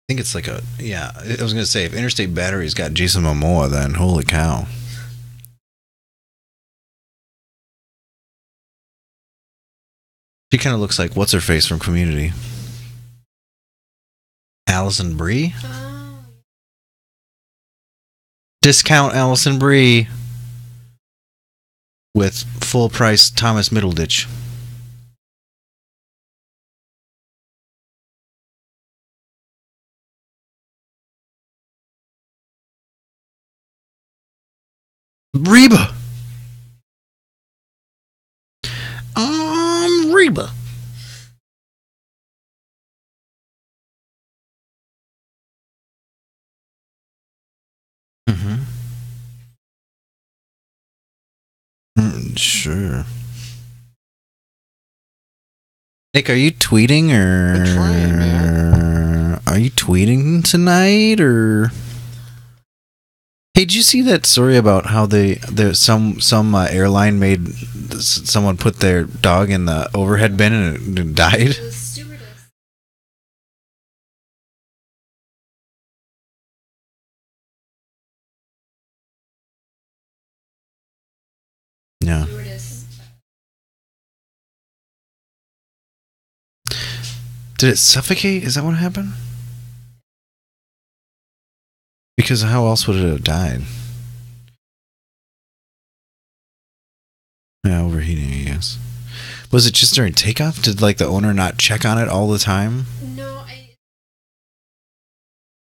think it's like a yeah. I was gonna say if Interstate Battery's got Jason Momoa, then holy cow. She kind of looks like what's her face from Community. Allison Brie. Oh. Discount Allison Brie with full price Thomas Middleditch. Reba. Reba. Mm-hmm. Sure. Nick, are you tweeting or? I'm trying, man. Are you tweeting tonight or? Hey, did you see that story about how there's some airline made someone put their dog in the overhead bin and it died? It was stewardess. Yeah. Stewardess. Did it suffocate? Is that what happened? Because how else would it have died? Yeah, overheating, I guess. Was it just during takeoff? Did like the owner not check on it all the time? No, I.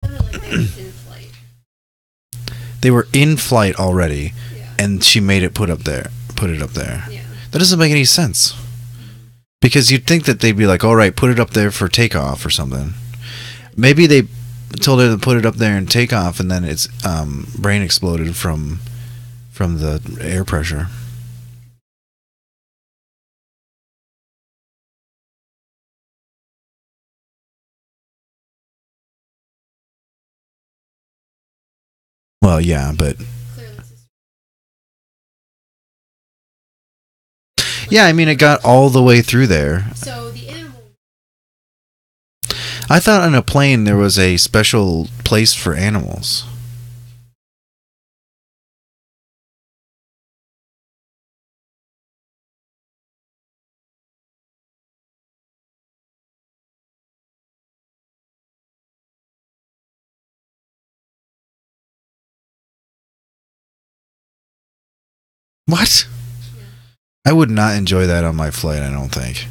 Like they was in flight. They were in flight already, Yeah. and she made it put it up there. Yeah. That doesn't make any sense. Because you'd think that they'd be like, all right, put it up there for takeoff or something. Maybe they told her to put it up there and take off, and then its brain exploded from the air pressure. Well, yeah, but Clearly, sister. yeah, I mean, it got all the way through there. So the animal. I thought on a plane there was a special place for animals. What? I would not enjoy that on my flight, I don't think.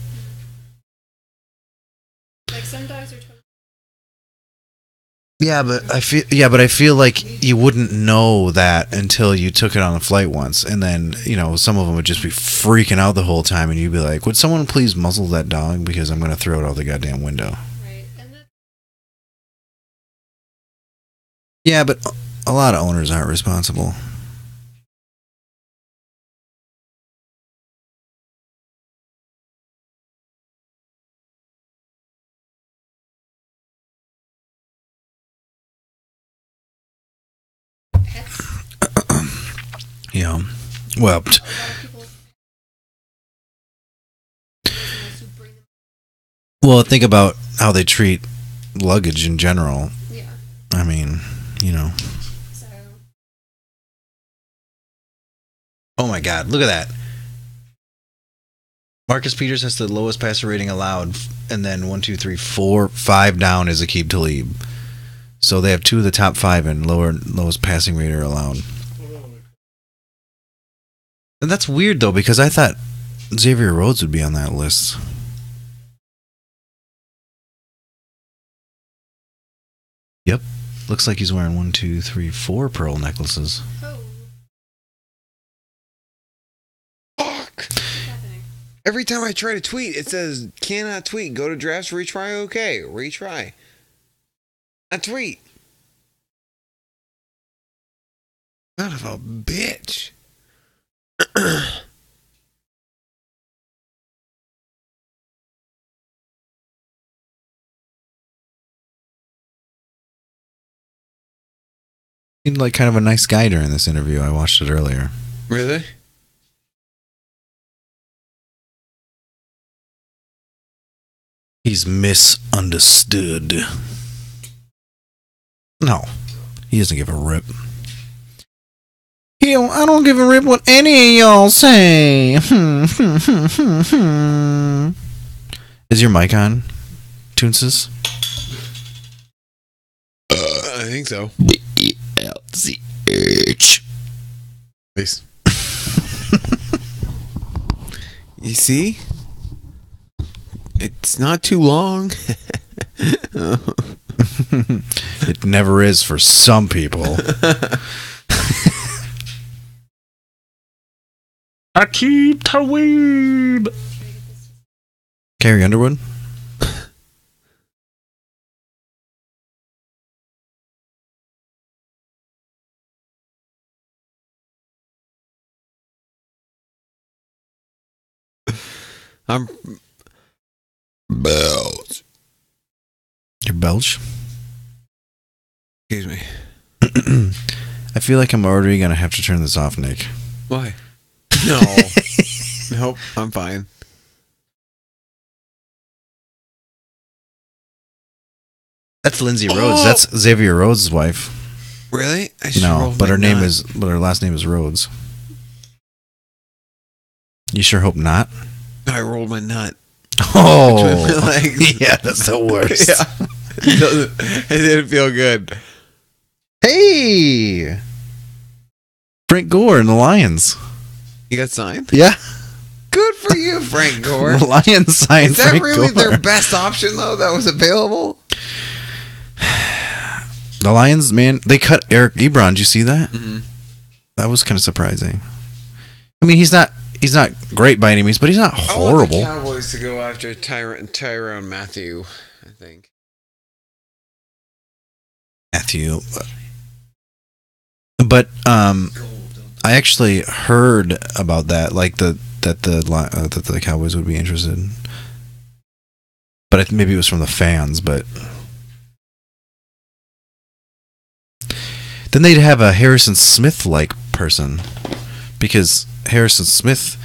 Like some dogs are totally. Yeah, but I feel like you wouldn't know that until you took it on a flight once, and then some of them would just be freaking out the whole time, and you'd be like, "Would someone please muzzle that dog because I'm going to throw it out the goddamn window." Right. And that. Yeah, but a lot of owners aren't responsible. Pets. Yeah. Well, A lot of people. Who bring them. well, think about how they treat luggage in general. Yeah. I mean, So. Oh my God, look at that. Marcus Peters has the lowest passer rating allowed, and then 1, 2, 3, 4, 5 down is Aqib Talib. So they have two of the top 5 and lowest passing rater allowed. And that's weird though, because I thought Xavier Rhodes would be on that list. Yep, looks like he's wearing 1, 2, 3, 4 pearl necklaces. Oh. Fuck! What's happening? Every time I try to tweet, it says cannot tweet. Go to drafts, retry. Okay, retry. I tweet. Son of a bitch. Seemed like kind of a nice guy during this interview. I watched it earlier. Really? He's misunderstood. No, he doesn't give a rip. I don't give a rip what any of y'all say. Is your mic on, Toonses? I think so. B-E-L-Z-H. Please. You see? It's not too long. It never is for some people. Akeem Taweeb. Carrie Underwood? I'm belch. You're Belch? Excuse me. I feel like I'm already going to have to turn this off, Nick. Why? No. Nope, I'm fine. That's Lindsay Rhodes. That's Xavier Rhodes' wife. Really? I just No, rolled but my her last name is Rhodes. You sure hope not? nut. I rolled my nut. Oh, Between my legs. yeah, that's the worst. Yeah. It didn't feel good. Hey, Frank Gore and the Lions. You got signed? Yeah, Good for you, Frank Gore. the Lions signed Is that Frank really Gore. their best option, though, that was available? The Lions, man, they cut Eric Ebron. Did you see that? Mm-hmm. That was kind of surprising. I mean, he's not great by any means, but he's not I want horrible. the Cowboys to go after Tyrann Mathieu, I think. Matthew. But I actually heard about that, like that the Cowboys would be interested. But maybe it was from the fans. But then they'd have a Harrison Smith like person, because Harrison Smith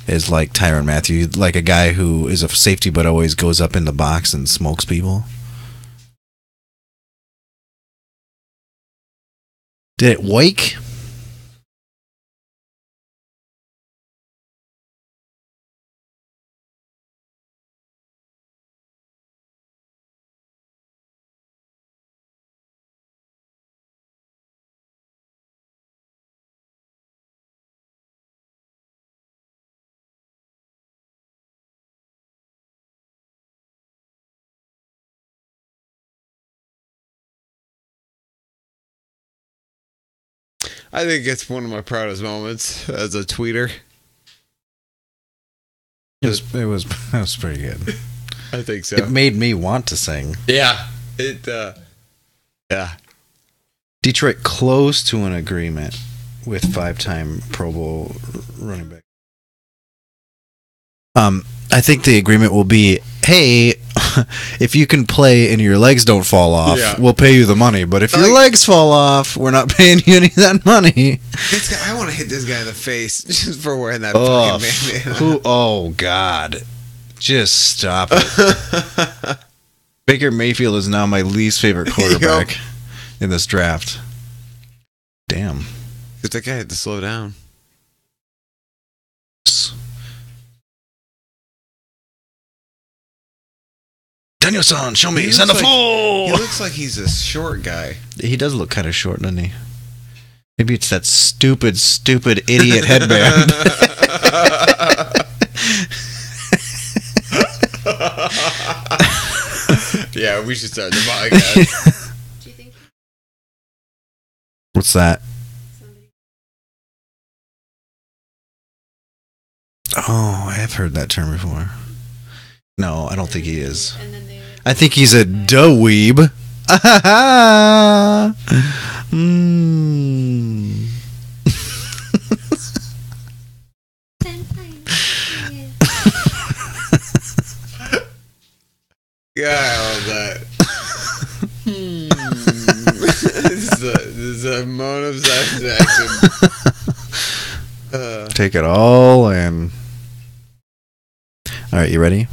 is like Tyrann Mathieu, like a guy who is a safety but always goes up in the box and smokes people. Did it wake? I think it's one of my proudest moments as a tweeter. It was pretty good. I think so. It made me want to sing. Yeah. Yeah. Detroit close to an agreement with 5-time Pro Bowl running back. I think the agreement will be, hey, if you can play and your legs don't fall off, Yeah. we'll pay you the money. But if your legs fall off, we're not paying you any of that money. This guy, I want to hit this guy in the face just for wearing that Oh, fucking bandana. oh God. Just stop it. Baker Mayfield is now my least favorite quarterback in this draft. Damn. But that guy had to slow down. Danielson, show me. He Send the looks like- floor. He looks like he's a short guy. He does look kind of short, doesn't he? Maybe it's that stupid idiot headband. Yeah, we should start the podcast. Do you think What's that? somebody? Oh, I have heard that term before. No, I don't think he is. And then they. I think he's a dweeb. mm. Yeah, I love that. This is a moan of satisfaction. Take it all and. All right, you ready?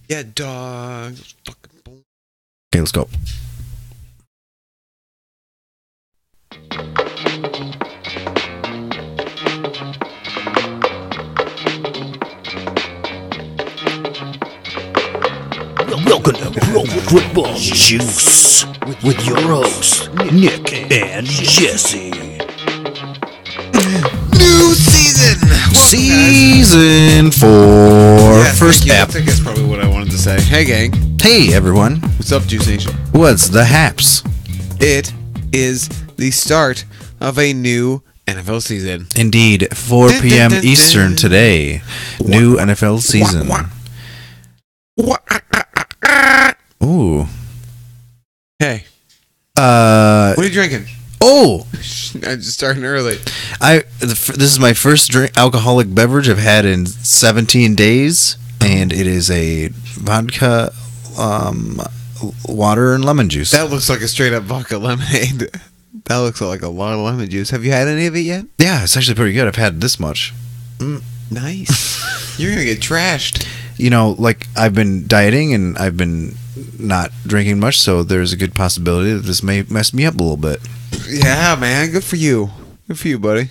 Yeah, dog. Fucking boom. Okay, let's go. Welcome to Pro Football Juice with your hosts, Nick and Jesse. New season. Season 4. First I app. think that's probably what I wanted to say. Hey, gang. Hey, everyone. What's up, Juice Nation? What's the haps? It is the start of a new NFL season. Indeed, 4 Dun, dun, p.m. dun, Eastern dun. today. New NFL season. Ooh. Hey, Uh. what are you drinking? Oh. I'm just starting early. This is my first alcoholic beverage I've had in 17 days, and it is a vodka, water and lemon juice. That looks like a straight up vodka lemonade. That looks like a lot of lemon juice. Have you had any of it yet? Yeah, it's actually pretty good. I've had this much. Nice. You're gonna get trashed. You know, like I've been dieting and I've been not drinking much, so there's a good possibility that this may mess me up a little bit. Yeah, man. Good for you. Good for you, buddy.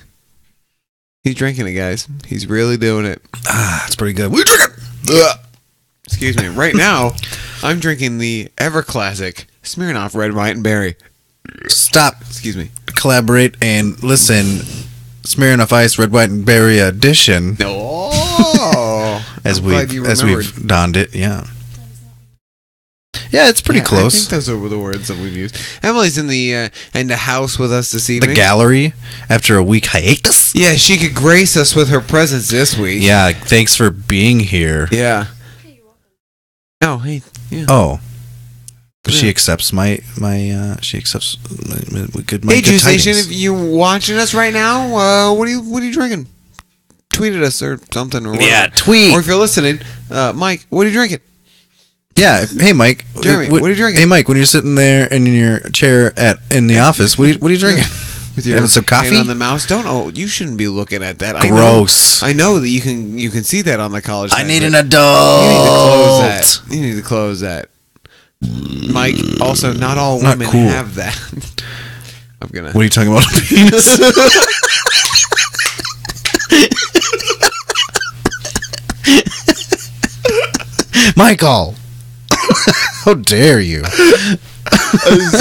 He's drinking it, guys. He's really doing it. Ah, it's pretty good. We drink it. Excuse me. Right now, I'm drinking the ever classic Smirnoff Red, White, and Berry. Stop. Excuse me. Collaborate and listen. Smirnoff Ice Red, White, and Berry edition. Oh, As I'm glad you remembered. we've donned it, yeah. Yeah, it's pretty Yeah, I close. think those are the words that we've used. Emily's in the house with us this evening. The gallery after a week hiatus. Yeah, she could grace us with her presence this week. Yeah, thanks for being here. Yeah. Hey, you're welcome. Oh, hey. Yeah. Oh, but she Yeah. accepts my good Hey, Juice Nation, tidings. if you watching us right now, what are you drinking? Tweet at us or something or whatever. Yeah, tweet. Or if you're listening, Mike, what are you drinking? Yeah, hey Mike. Jeremy, what are you drinking? Hey Mike, when you're sitting there in your chair in the office, what are you drinking? With Having some coffee? hand on the mouse. Don't. Oh, you shouldn't be looking at that. Gross. I know that you can see that on the college. I side, need but an adult. You need to close that. You need to close that. Mike. Also, not all Not women cool. have that. I'm gonna. What are you talking about? Penis? Michael, how dare you? I was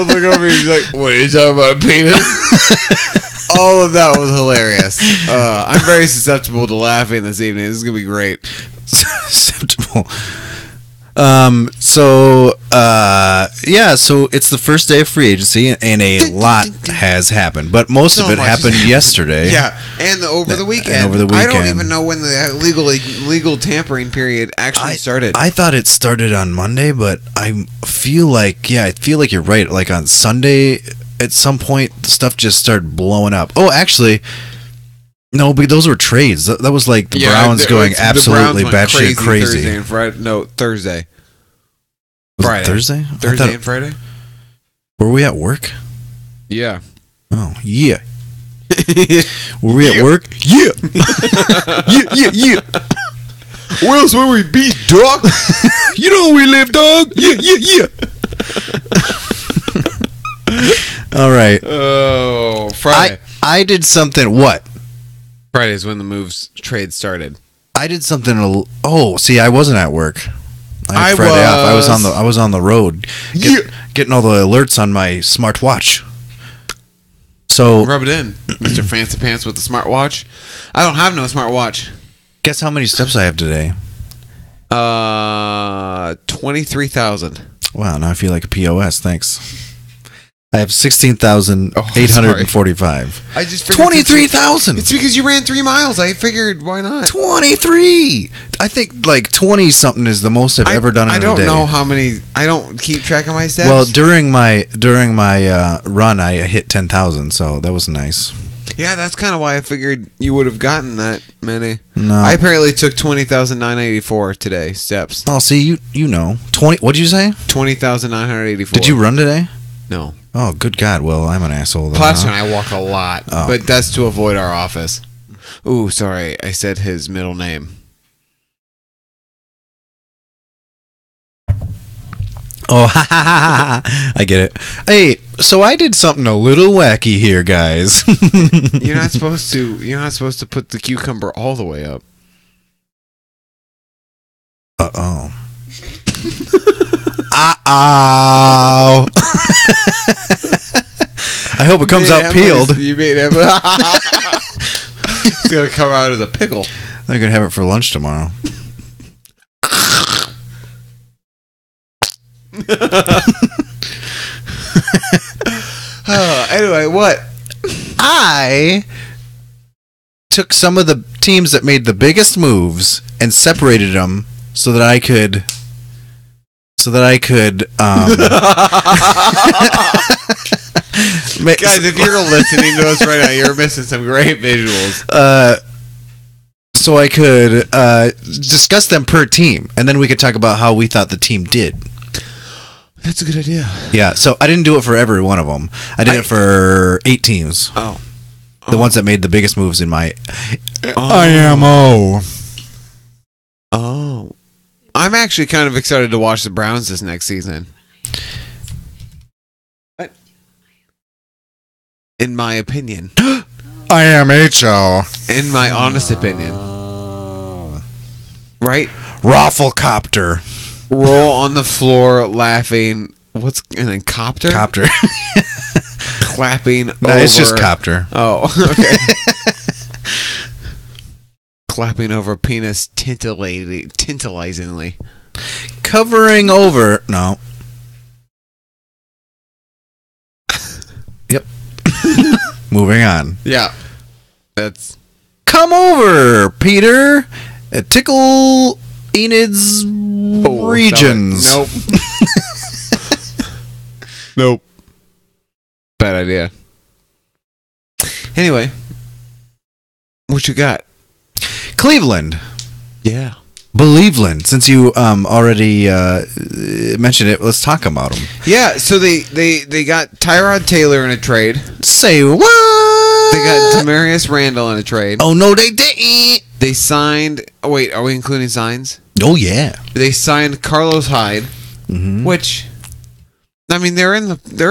looking over here. He's like, "What are you talking about, penis?" All of that was hilarious. I'm very susceptible to laughing this evening. This is gonna be great. Acceptable. So it's the first day of free agency and a lot has happened, but most So of it much happened has happened. yesterday. Yeah, and over the weekend. And over the I don't weekend. even know when the legal tampering period actually started. I thought it started on Monday, but I feel like you're right. Like on Sunday, at some point, the stuff just started blowing up. Oh, actually, no, but those were trades. That was like the Browns going absolutely batshit crazy. Thursday and Friday. No, Thursday. Was it Friday. Thursday? I Thursday thought- and Friday. Were we at work? Yeah. Oh, yeah. Were we at work? Yeah. yeah. Where else were we beat, dog? You know where we live, dog. Yeah. All right. Oh, Friday. I did something. What? Friday's when the moves trade started. I did something. See, I wasn't at work. I had I Friday off. was. I was on the road, getting all the alerts on my smartwatch. So, Rub it in, Mr. Fancy Pants with the smartwatch. I don't have no smartwatch. guess how many steps I have today? 23,000. Wow, now I feel like a POS. Thanks. I have 16,845. I just figured 23,000. It's because you ran 3 miles. I figured, why not? 23. I think like 20 something is the most I've ever done in a day. I don't know how many. I don't keep track of my steps. Well, during my run, I hit 10,000, so that was nice. yeah, that's kind of why I figured you would have gotten that many. No. I apparently took 20,984 today steps. Oh, see, you know 20. What did you say? 20,984. Did you run today? No. Oh, good God! Well, I'm an asshole. Then, Plaster and huh? I walk a lot, Oh. but that's to avoid our office. Ooh, sorry, I said his middle name. Oh, ha, ha, ha, ha. I get it. Hey, so I did something a little wacky here, guys. You're not supposed to. You're not supposed to put the cucumber all the way up. Uh-oh. Uh-oh. I hope it comes out peeled. You made him. It's gonna come out as a pickle. They're gonna have it for lunch tomorrow. Anyway, what? I took some of the teams that made the biggest moves and separated them so that I could Guys, if you're listening to us right now, you're missing some great visuals. so I could discuss them per team, and then we could talk about how we thought the team did. That's a good idea. Yeah, so I didn't do it for every one of them. I did it for 8 teams. Oh. The ones that made the biggest moves in my Oh. IMO. Oh. I'm actually kind of excited to watch the Browns this next season. In my opinion. IMHO. In my honest opinion. Right? Rafflecopter. Roll on the floor laughing. What's and then copter? Copter. Clapping No, over. it's just copter. Oh, okay. Clapping over penis tantalizingly. Covering over. No. Yep. Moving on. Yeah. That's Come over, Peter. Tickle Enid's regions. Nope. Nope. Bad idea. Anyway, what you got? Cleveland. Yeah. Believeland. Since you already mentioned it, let's talk about them. Yeah, so they got Tyrod Taylor in a trade. Say what? They got Demarius Randall in a trade. Oh, no, they didn't. They signed... Oh, wait, are we including signs? Oh, yeah. They signed Carlos Hyde, Mm-hmm. which... I mean, they're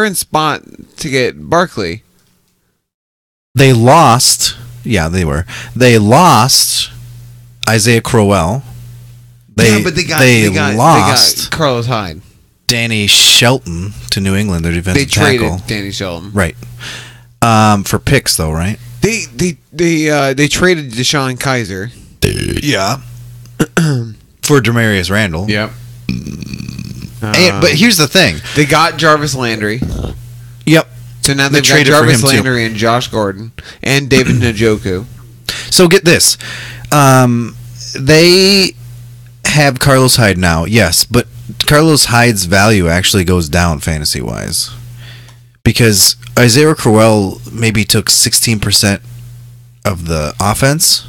in spot to get Barkley. They lost. Yeah, they were. They lost Isaiah Crowell. Yeah, but they got lost Carlos Hyde. Danny Shelton to New England, their defensive They traded tackle. Danny Shelton. Right. For picks, though, right? They traded Deshaun Kaiser. Yeah. For Demarius Randall. Yep. But here's the thing. They got Jarvis Landry. Yep. So now They they've got traded for Jarvis him, too. Landry and Josh Gordon and David Njoku. So get this. They have Carlos Hyde now, yes, but Carlos Hyde's value actually goes down fantasy-wise. Because Isaiah Crowell maybe took 16% of the offense,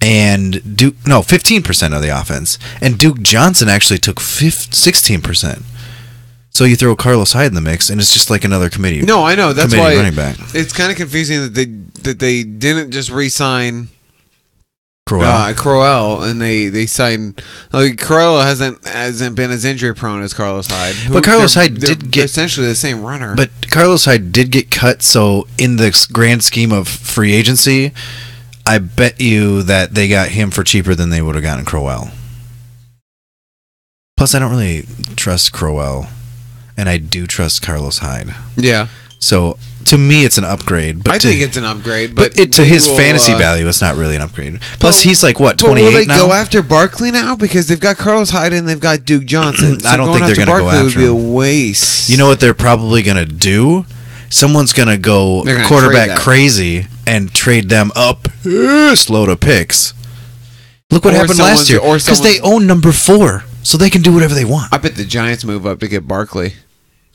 and 15% of the offense, and Duke Johnson actually took 16%. So you throw Carlos Hyde in the mix, and it's just like another committee. No, I know. That's committee why running back. it's kind of confusing that they didn't just re-sign Crowell. Crowell, and they signed. Like, Crowell hasn't been as injury prone as Carlos Hyde. But Carlos Hyde they're did get essentially the same runner. But Carlos Hyde did get cut, so in the grand scheme of free agency, I bet you that they got him for cheaper than they would have gotten Crowell. Plus, I don't really trust Crowell, and I do trust Carlos Hyde. yeah, So to me, it's an upgrade. But I think it's an upgrade. But to they his will, fantasy value, it's not really an upgrade. Plus, he's like what, But will 28 they now? go after Barkley now because they've got Carlos Hyde and they've got Duke Johnson? I don't going think they're after gonna go Barkley after would be him. a waste. You know what they're probably going to do? Someone's going to go They're gonna trade quarterback that. crazy and trade them up load of picks. Look what Or happened last someone's- year. or Because they own number 4, so they can do whatever they want. I bet the Giants move up to get Barkley.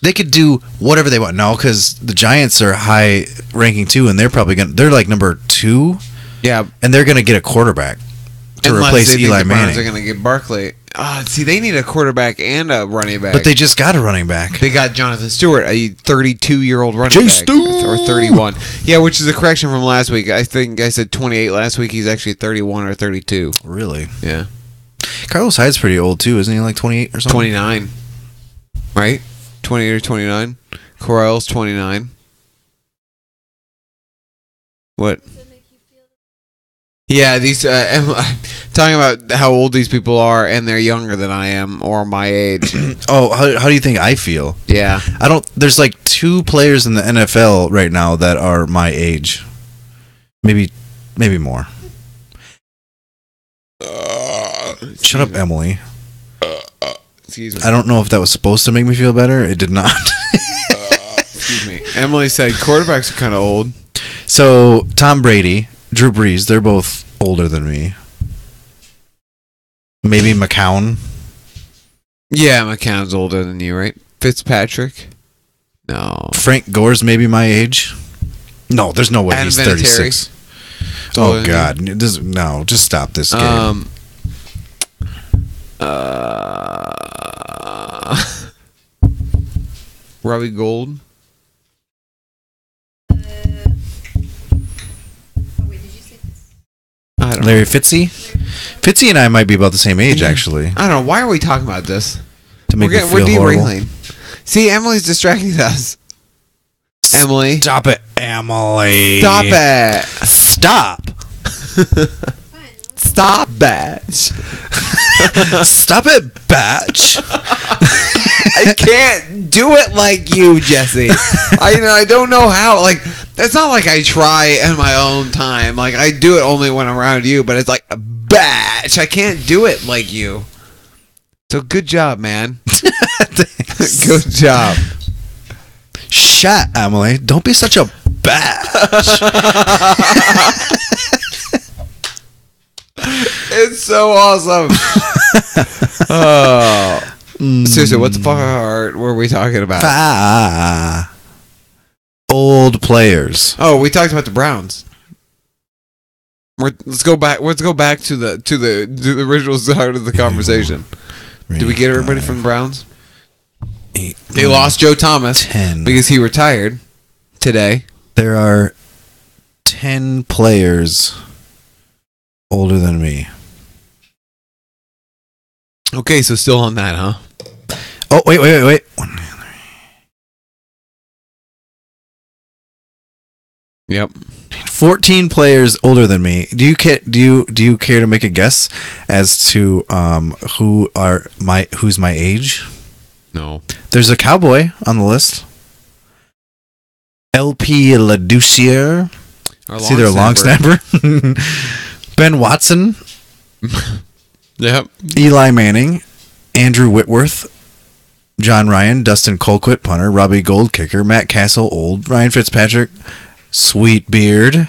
They could do whatever they want. No, because the Giants are high ranking too, and they're like number 2, Yeah, and they're going to get a quarterback to unless replace they think Eli the Browns Manning. are going to get Barkley. See, they need a quarterback and a running back. But they just got a running back. They got Jonathan Stewart, a 32-year-old running Jay back, Stu! or 31. Yeah, which is a correction from last week. I think I said 28 last week. He's actually 31 or 32. Really? Yeah, Carlos Hyde's pretty old too, isn't he? Like 28 or something? 29. Right? 28 or 29. Correll's 29. What? Does it make you feel Yeah, these talking about how old these people are, and they're younger than I am or my age. Oh, how do you think I feel? Yeah, I don't. There's like 2 players in the NFL right now that are my age. Maybe more. Shut up, Emily. excuse me. I don't know if that was supposed to make me feel better. It did not. Excuse me. Emily said quarterbacks are kind of old. So Tom Brady, Drew Brees, they're both older than me. Maybe McCown. Yeah, McCown's older than you, right? Fitzpatrick? No. Frank Gore's maybe my age. No, there's no way Adam he's Vinatieri. 36. Older Oh than God, no! Just stop this game. Robbie Gold? Oh, wait, did you say this? I don't Larry know. Fitzy. Fitzy and I might be about the same age, actually. I don't know. Why are we talking about this? To make me We're feel horrible. derailing. See, Emily's distracting us. Emily. Stop it, Emily. Stop it. Stop. Fine. Stop it. Stop it, batch. I can't do it like you, Jesse. I don't know how. Like, it's not like I try in my own time. Like, I do it only when I'm around you, but it's like a batch. I can't do it like you. So good job, man. Good job. Shut, Emily. Don't be such a batch. It's so awesome. Oh. Seriously, what the fuck were we talking about? Old players. Oh, we talked about the Browns. Let's go back. Let's go back to the original start of the conversation. Did we get everybody from the Browns? 8, They lost Joe Thomas 10. because he retired today. There are 10 players older than me. Okay, so still on that, huh? Oh, wait. 1, 2, 3. Yep. 14 players older than me. Do you care to make a guess as to who's my age? No. There's a cowboy on the list. LP Ladoucier. It's either a long snapper. Ben Watson. Yep. Eli Manning. Andrew Whitworth. John Ryan. Dustin Colquitt, punter. Robbie Gold, kicker. Matt Castle, old. Ryan Fitzpatrick. Sweet beard.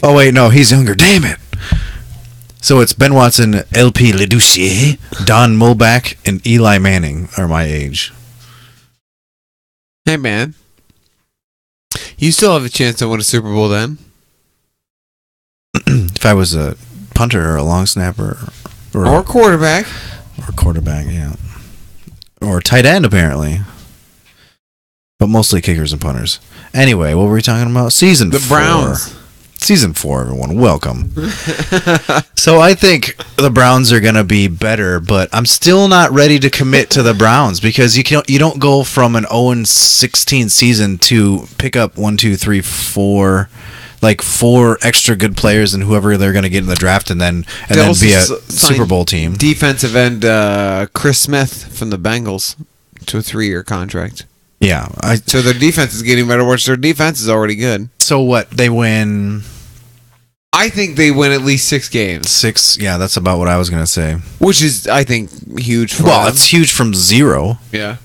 Oh, wait, no, he's younger. Damn it. So it's Ben Watson, LP Ladoucier, Don Mulback, and Eli Manning are my age. Hey, man. You still have a chance to win a Super Bowl then. If I was a punter or a long snapper Or quarterback. or quarterback, yeah. Or tight end, apparently. But mostly kickers and punters. Anyway, what were we talking about? Season 4. The Browns. Season 4, everyone. Welcome. So I think the Browns are going to be better, but I'm still not ready to commit to the Browns because you don't go from an 0-16 season to pick up 4 extra good players and whoever they're going to get in the draft and then be a Super Bowl team. Defensive end Chris Smith from the Bengals to a 3-year contract. Yeah. So their defense is getting better, which their defense is already good. So what? They win I think they win at least 6 games, 6. Yeah, that's about what I was going to say. which is, I think, huge for Well, them. it's huge from 0. Yeah.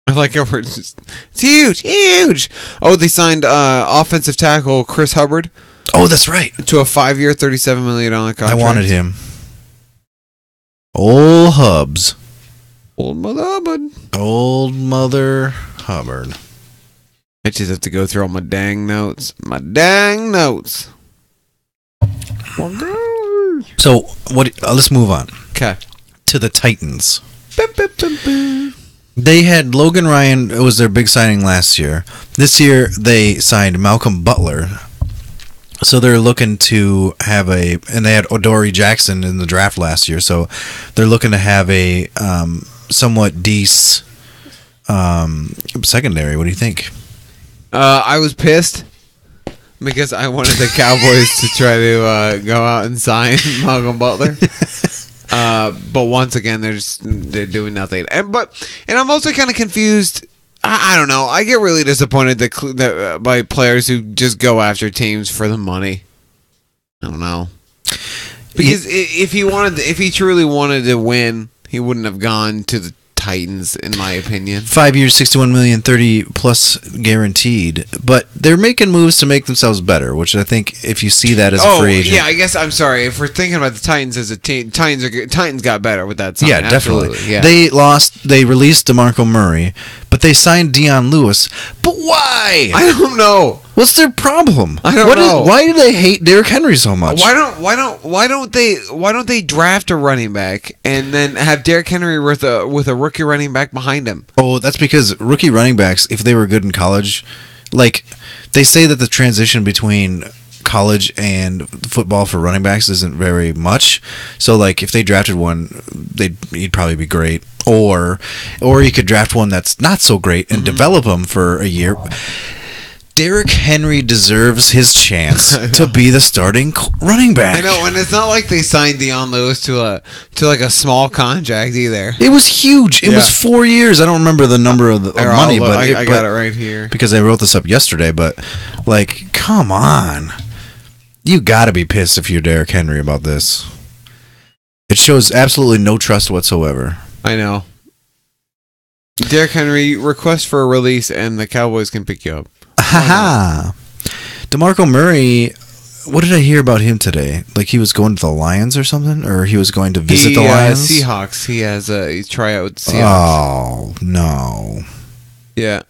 I like how it's huge. Oh, they signed offensive tackle Chris Hubbard Oh, that's right. to a 5-year, $37 million contract. I wanted him. Old Hubs. Old Mother Hubbard. Old Mother Hubbard. I just have to go through all my dang notes. My dang notes. So, let's move on Okay. to the Titans. They had Logan Ryan. It was their big signing last year. This year, they signed Malcolm Butler. So they're looking to have and they had Odori Jackson in the draft last year. So they're looking to have a somewhat decent secondary. What do you think? I was pissed because I wanted the Cowboys to try to go out and sign Malcolm Butler. But once again, they're doing nothing. And I'm also kind of confused. I don't know. I get really disappointed by players who just go after teams for the money. I don't know. Because if he truly wanted to win, he wouldn't have gone to the Titans, in my opinion. 5 years, 61 million, 30 plus guaranteed. But they're making moves to make themselves better, which I think if you see that as a free agent. Yeah, I guess I'm sorry. If we're thinking about the Titans as a team, Titans got better with that sign. Yeah, definitely. Absolutely, yeah. They released DeMarco Murray, but they signed Dion Lewis. But why? I don't know. What's their problem? I don't know. Why do they hate Derrick Henry so much? Why don't they draft a running back and then have Derrick Henry with a rookie running back behind him? Oh, that's because rookie running backs, if they were good in college, like they say that the transition between college and football for running backs isn't very much. So like if they drafted one, he'd probably be great. Or you could draft one that's not so great and develop him for a year. Derrick Henry deserves his chance to be the starting running back. I know, and it's not like they signed Dion Lewis to like a small contract either. It was huge. It was 4 years. I don't remember the number of money, but I got it right here because I wrote this up yesterday. But like, come on, you got to be pissed if you're Derrick Henry about this. It shows absolutely no trust whatsoever. I know. Derrick Henry, request for a release, and the Cowboys can pick you up. Haha. DeMarco Murray, what did I hear about him today? Like he was going to the Lions or something? Or he was going to visit the Lions? Seahawks. He has a tryout with the Seahawks. Oh, no. Yeah.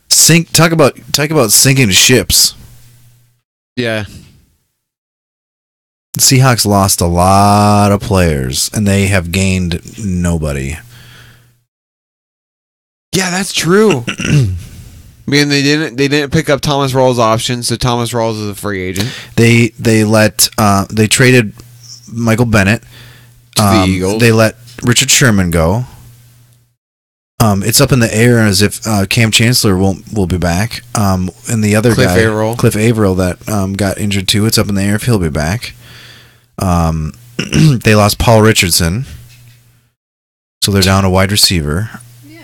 Talk about sinking ships. Yeah. The Seahawks lost a lot of players, and they have gained nobody. Yeah, that's true. I mean, they didn't pick up Thomas Rawls' option, so Thomas Rawls is a free agent. They traded Michael Bennett to the Eagles. They let Richard Sherman go. It's up in the air as if Cam Chancellor will be back. And the other Cliff guy, Averill. Cliff Averill, that got injured too. It's up in the air if he'll be back. They lost Paul Richardson, so they're down a wide receiver. Yeah,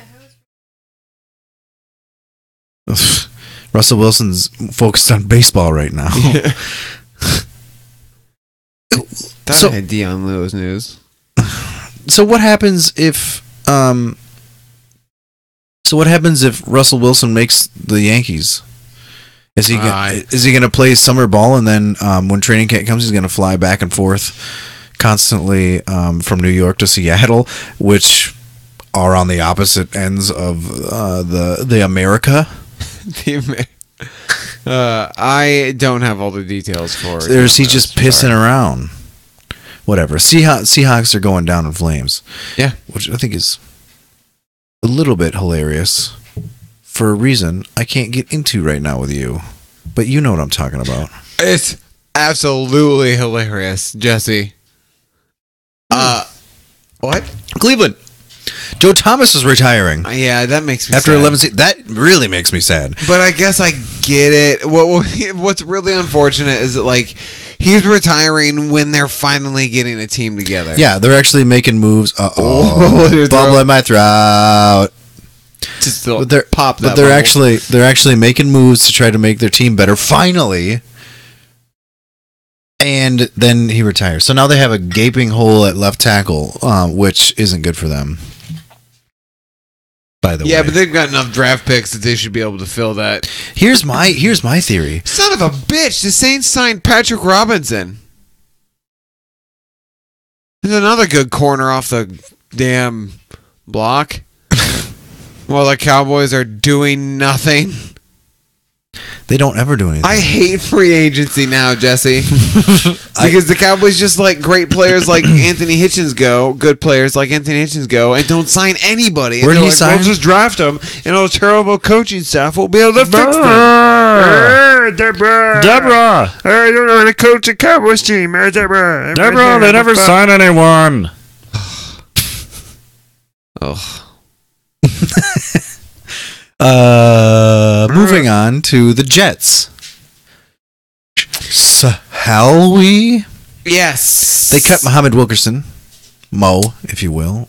how is Russell Wilson's focused on baseball right now. That had Dion Lewis news. So what happens if Russell Wilson makes the Yankees? Is he going to play summer ball, and then when training camp comes, he's going to fly back and forth constantly from New York to Seattle, which are on the opposite ends of the America? I don't have all the details for it. Or is he just pissing around? Whatever. Seahawks are going down in flames. Yeah. Which I think is a little bit hilarious for a reason I can't get into right now with you. But you know what I'm talking about. It's absolutely hilarious, Jesse. What? Cleveland. Joe Thomas is retiring. Yeah, that makes me after sad. 11 seasons. That really makes me sad. But I guess I get it. What's really unfortunate is that like he's retiring when they're finally getting a team together. Yeah, they're actually making moves. Your Bubble throat. in my throat. Just But they're pop that. But they're bubble. actually making moves to try to make their team better. Finally. And then he retires. So now they have a gaping hole at left tackle, which isn't good for them. By the way. Yeah, but they've got enough draft picks that they should be able to fill that. Here's my theory. Son of a bitch! The Saints signed Patrick Robinson. There's another good corner off the damn block. While the Cowboys are doing nothing. They don't ever do anything. I hate free agency now, Jesse. Because the Cowboys just let great players like Anthony Hitchens go, good players like Anthony Hitchens go, and don't sign anybody. Where did he sign? We'll just draft them, and all terrible coaching staff will be able to fix them. Deborah! I don't know how to coach a Cowboys team. Deborah, they never sign anyone. Oh. Moving on to the Jets. Halwi. Yes. They cut Muhammad Wilkerson, Mo, if you will.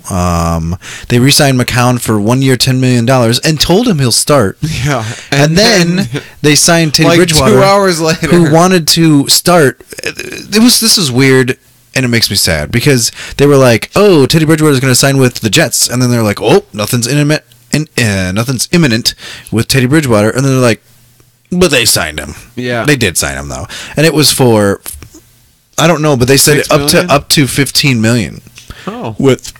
They re-signed McCown for 1 year, $10 million, and told him he'll start. Yeah. And then they signed Teddy like Bridgewater, 2 hours later, who wanted to start. This is weird, and it makes me sad because they were like, "Oh, Teddy Bridgewater is going to sign with the Jets," and then they're like, "Oh, nothing's imminent with Teddy Bridgewater," and then they're like, "But they signed him." Yeah. They did sign him though, and it was for, I don't know, but they said $6 million? up to $15 million Oh. with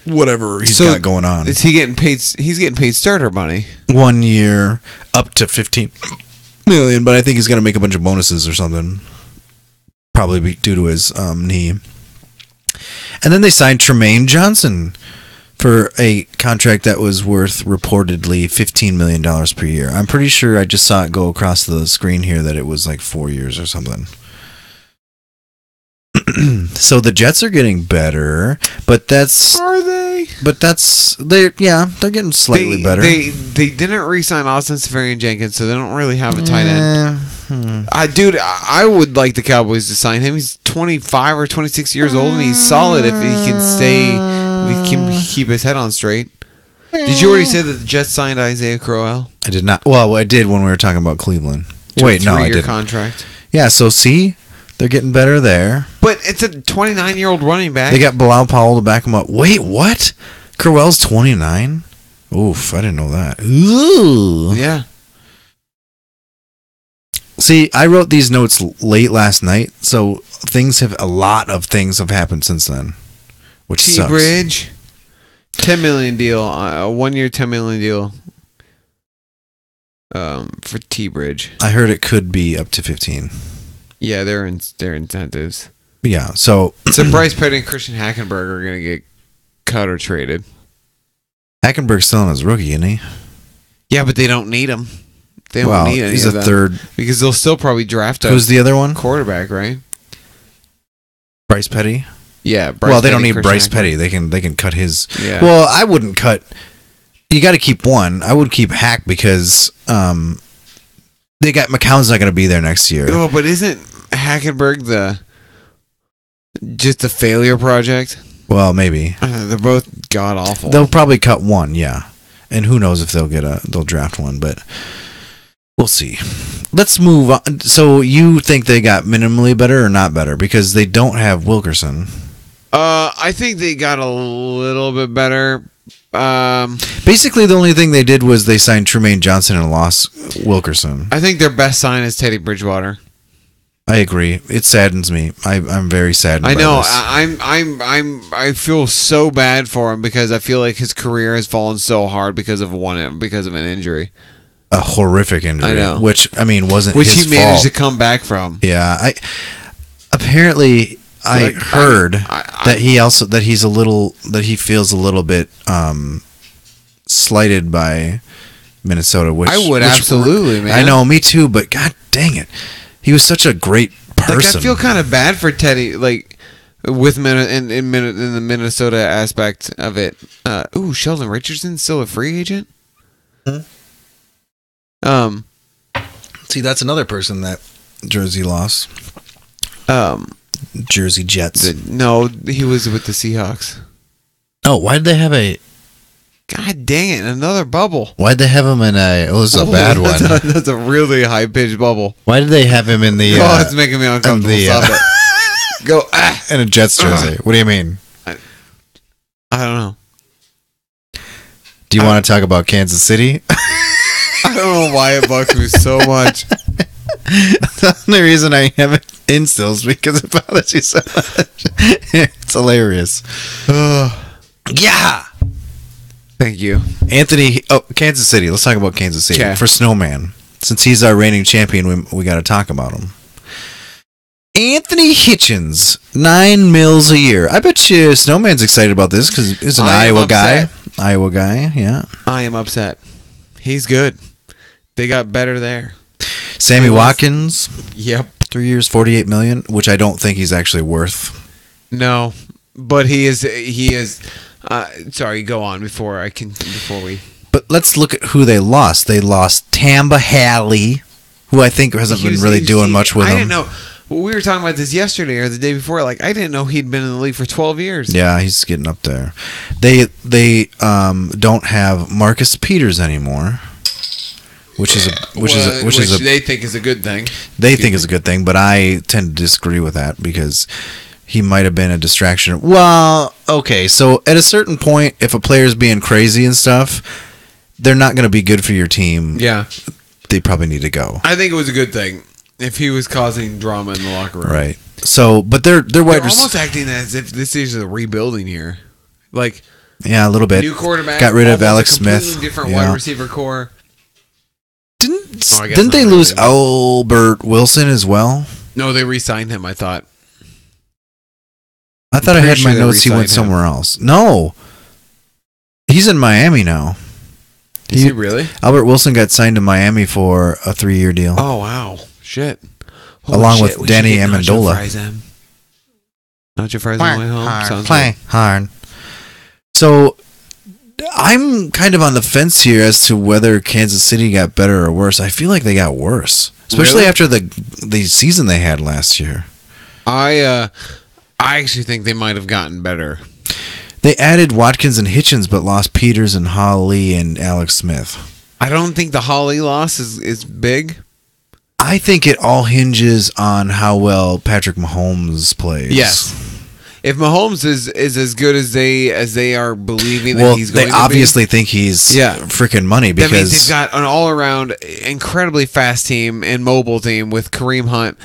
whatever he's got going on. Is he getting paid? He's getting paid starter money. 1 year, up to $15 million, but I think he's going to make a bunch of bonuses or something. Probably due to his knee. And then they signed Tremaine Johnson for a contract that was worth reportedly $15 million per year. I'm pretty sure I just saw it go across the screen here that it was like 4 years or something. So the Jets are getting better, but Are they? they're getting slightly better. They didn't re-sign Austin Seferian-Jenkins, so they don't really have a tight end. I would like the Cowboys to sign him. He's 25 or 26 years old, and he's solid if he can stay. If he can keep his head on straight. Did you already say that the Jets signed Isaiah Crowell? I did not. Well, I did when we were talking about Cleveland. Wait, no, I three-year didn't. contract. Yeah, so see, they're getting better there. But it's a 29-year-old running back. They got Bilal Powell to back him up. Wait, what? Crowell's 29? Oof, I didn't know that. Ooh. Yeah. See, I wrote these notes late last night, so a lot of things have happened since then, which sucks. T-Bridge, $10 million deal, 1 year, $10 million deal. For T-Bridge. I heard it could be up to 15. Yeah, they're incentives. Yeah, so So Bryce Petty and Christian Hackenberg are going to get cut or traded. Hackenberg's still on his rookie, isn't he? Yeah, but they don't need him. They don't Well, need any he's of a them. third. Because they'll still probably draft a Who's the other one? quarterback, right? Bryce Petty? Yeah. Bryce Well, they don't Petty, need Christian Bryce Hackenberg. Petty. They can cut his. Yeah. Well, I wouldn't cut. You got to keep one. I would keep Hack because they got McCown's not going to be there next year. Oh, but isn't Hackenberg just a failure project? Well, maybe They're both god awful. they'll probably cut one. Yeah, and who knows if they'll draft one, but we'll see. Let's move on. So you think they got minimally better or not better because they don't have Wilkerson? I think they got a little bit better. Basically, the only thing they did was they signed Tremaine Johnson and lost Wilkerson. I think their best sign is Teddy Bridgewater. I agree. It saddens me. I'm very saddened. I by know. this. I feel so bad for him because I feel like his career has fallen so hard because of an injury, A horrific injury. I know. Which wasn't which his he managed fault. to come back from. Yeah, I heard that he feels a little bit slighted by Minnesota. Which I would absolutely, man. I know, me too. But god dang it, he was such a great person. Like, I feel kind of bad for Teddy, like with in the Minnesota aspect of it. Sheldon Richardson still a free agent. See, that's another person that Jersey lost. Jersey Jets. No, he was with the Seahawks. Oh, why did they have a? God dang it! Another bubble. Why'd they have him in a? It was a bad one. That's a really high pitched bubble. Why did they have him in the? Oh, it's making me uncomfortable. Stop it. Go. In a Jets jersey. What do you mean? I don't know. Do you want to talk about Kansas City? I don't know why it bugs me so much. The only reason I have it in still is because it bothers you so much. It's hilarious. Yeah. Thank you. Anthony. Oh, Kansas City. Let's talk about Kansas City. Okay. For Snowman. Since he's our reigning champion, we got to talk about him. Anthony Hitchens, $9 million a year. I bet you Snowman's excited about this because he's an Iowa guy. Iowa guy, yeah. I am upset. He's good. They got better there. Sammy Watkins, Yep. 3 years, $48 million, which I don't think he's actually worth. No, but he is. Sorry, go on before we. But let's look at who they lost. They lost Tamba Halley, who I think hasn't been really doing much with I him. didn't know. Well, we were talking about this yesterday or the day before. Like, I didn't know he'd been in the league for 12 years. Yeah, he's getting up there. They don't have Marcus Peters anymore, which is they think is a good thing. They think is a good thing, but I tend to disagree with that because he might have been a distraction. Well, okay, so at a certain point, if a player's being crazy and stuff, they're not going to be good for your team. Yeah. They probably need to go. I think it was a good thing if he was causing drama in the locker room. Right. So, but they're They're wide almost acting as if this is a rebuilding here. Like, yeah, a little bit. new quarterback. Got rid of almost Alex a completely Smith. different Yeah. wide receiver core. Didn't Oh, I guess didn't they not lose really. Albert Wilson as well? No, they re-signed him, I thought. I thought I pretty had sure my they notes he went re-signed him. somewhere else. No. He's in Miami now. Is he really? Albert Wilson got signed to Miami for a 3-year deal. Oh, wow. Shit. Holy Along shit, with we should Danny get Nacho Amendola. Fries in. Nacho Fries on the way home? Sounds Play hard. So I'm kind of on the fence here as to whether Kansas City got better or worse. I feel like they got worse, especially Really? after the season they had last year. I actually think they might have gotten better. They added Watkins and Hitchens, but lost Peters and Holly and Alex Smith. I don't think the Holly loss is big. I think it all hinges on how well Patrick Mahomes plays. Yes. If Mahomes is as good as they are believing that Well, he's going they to obviously think he's Yeah. freaking money be, that means because they've got an all-around incredibly fast team and mobile team with Kareem Hunt,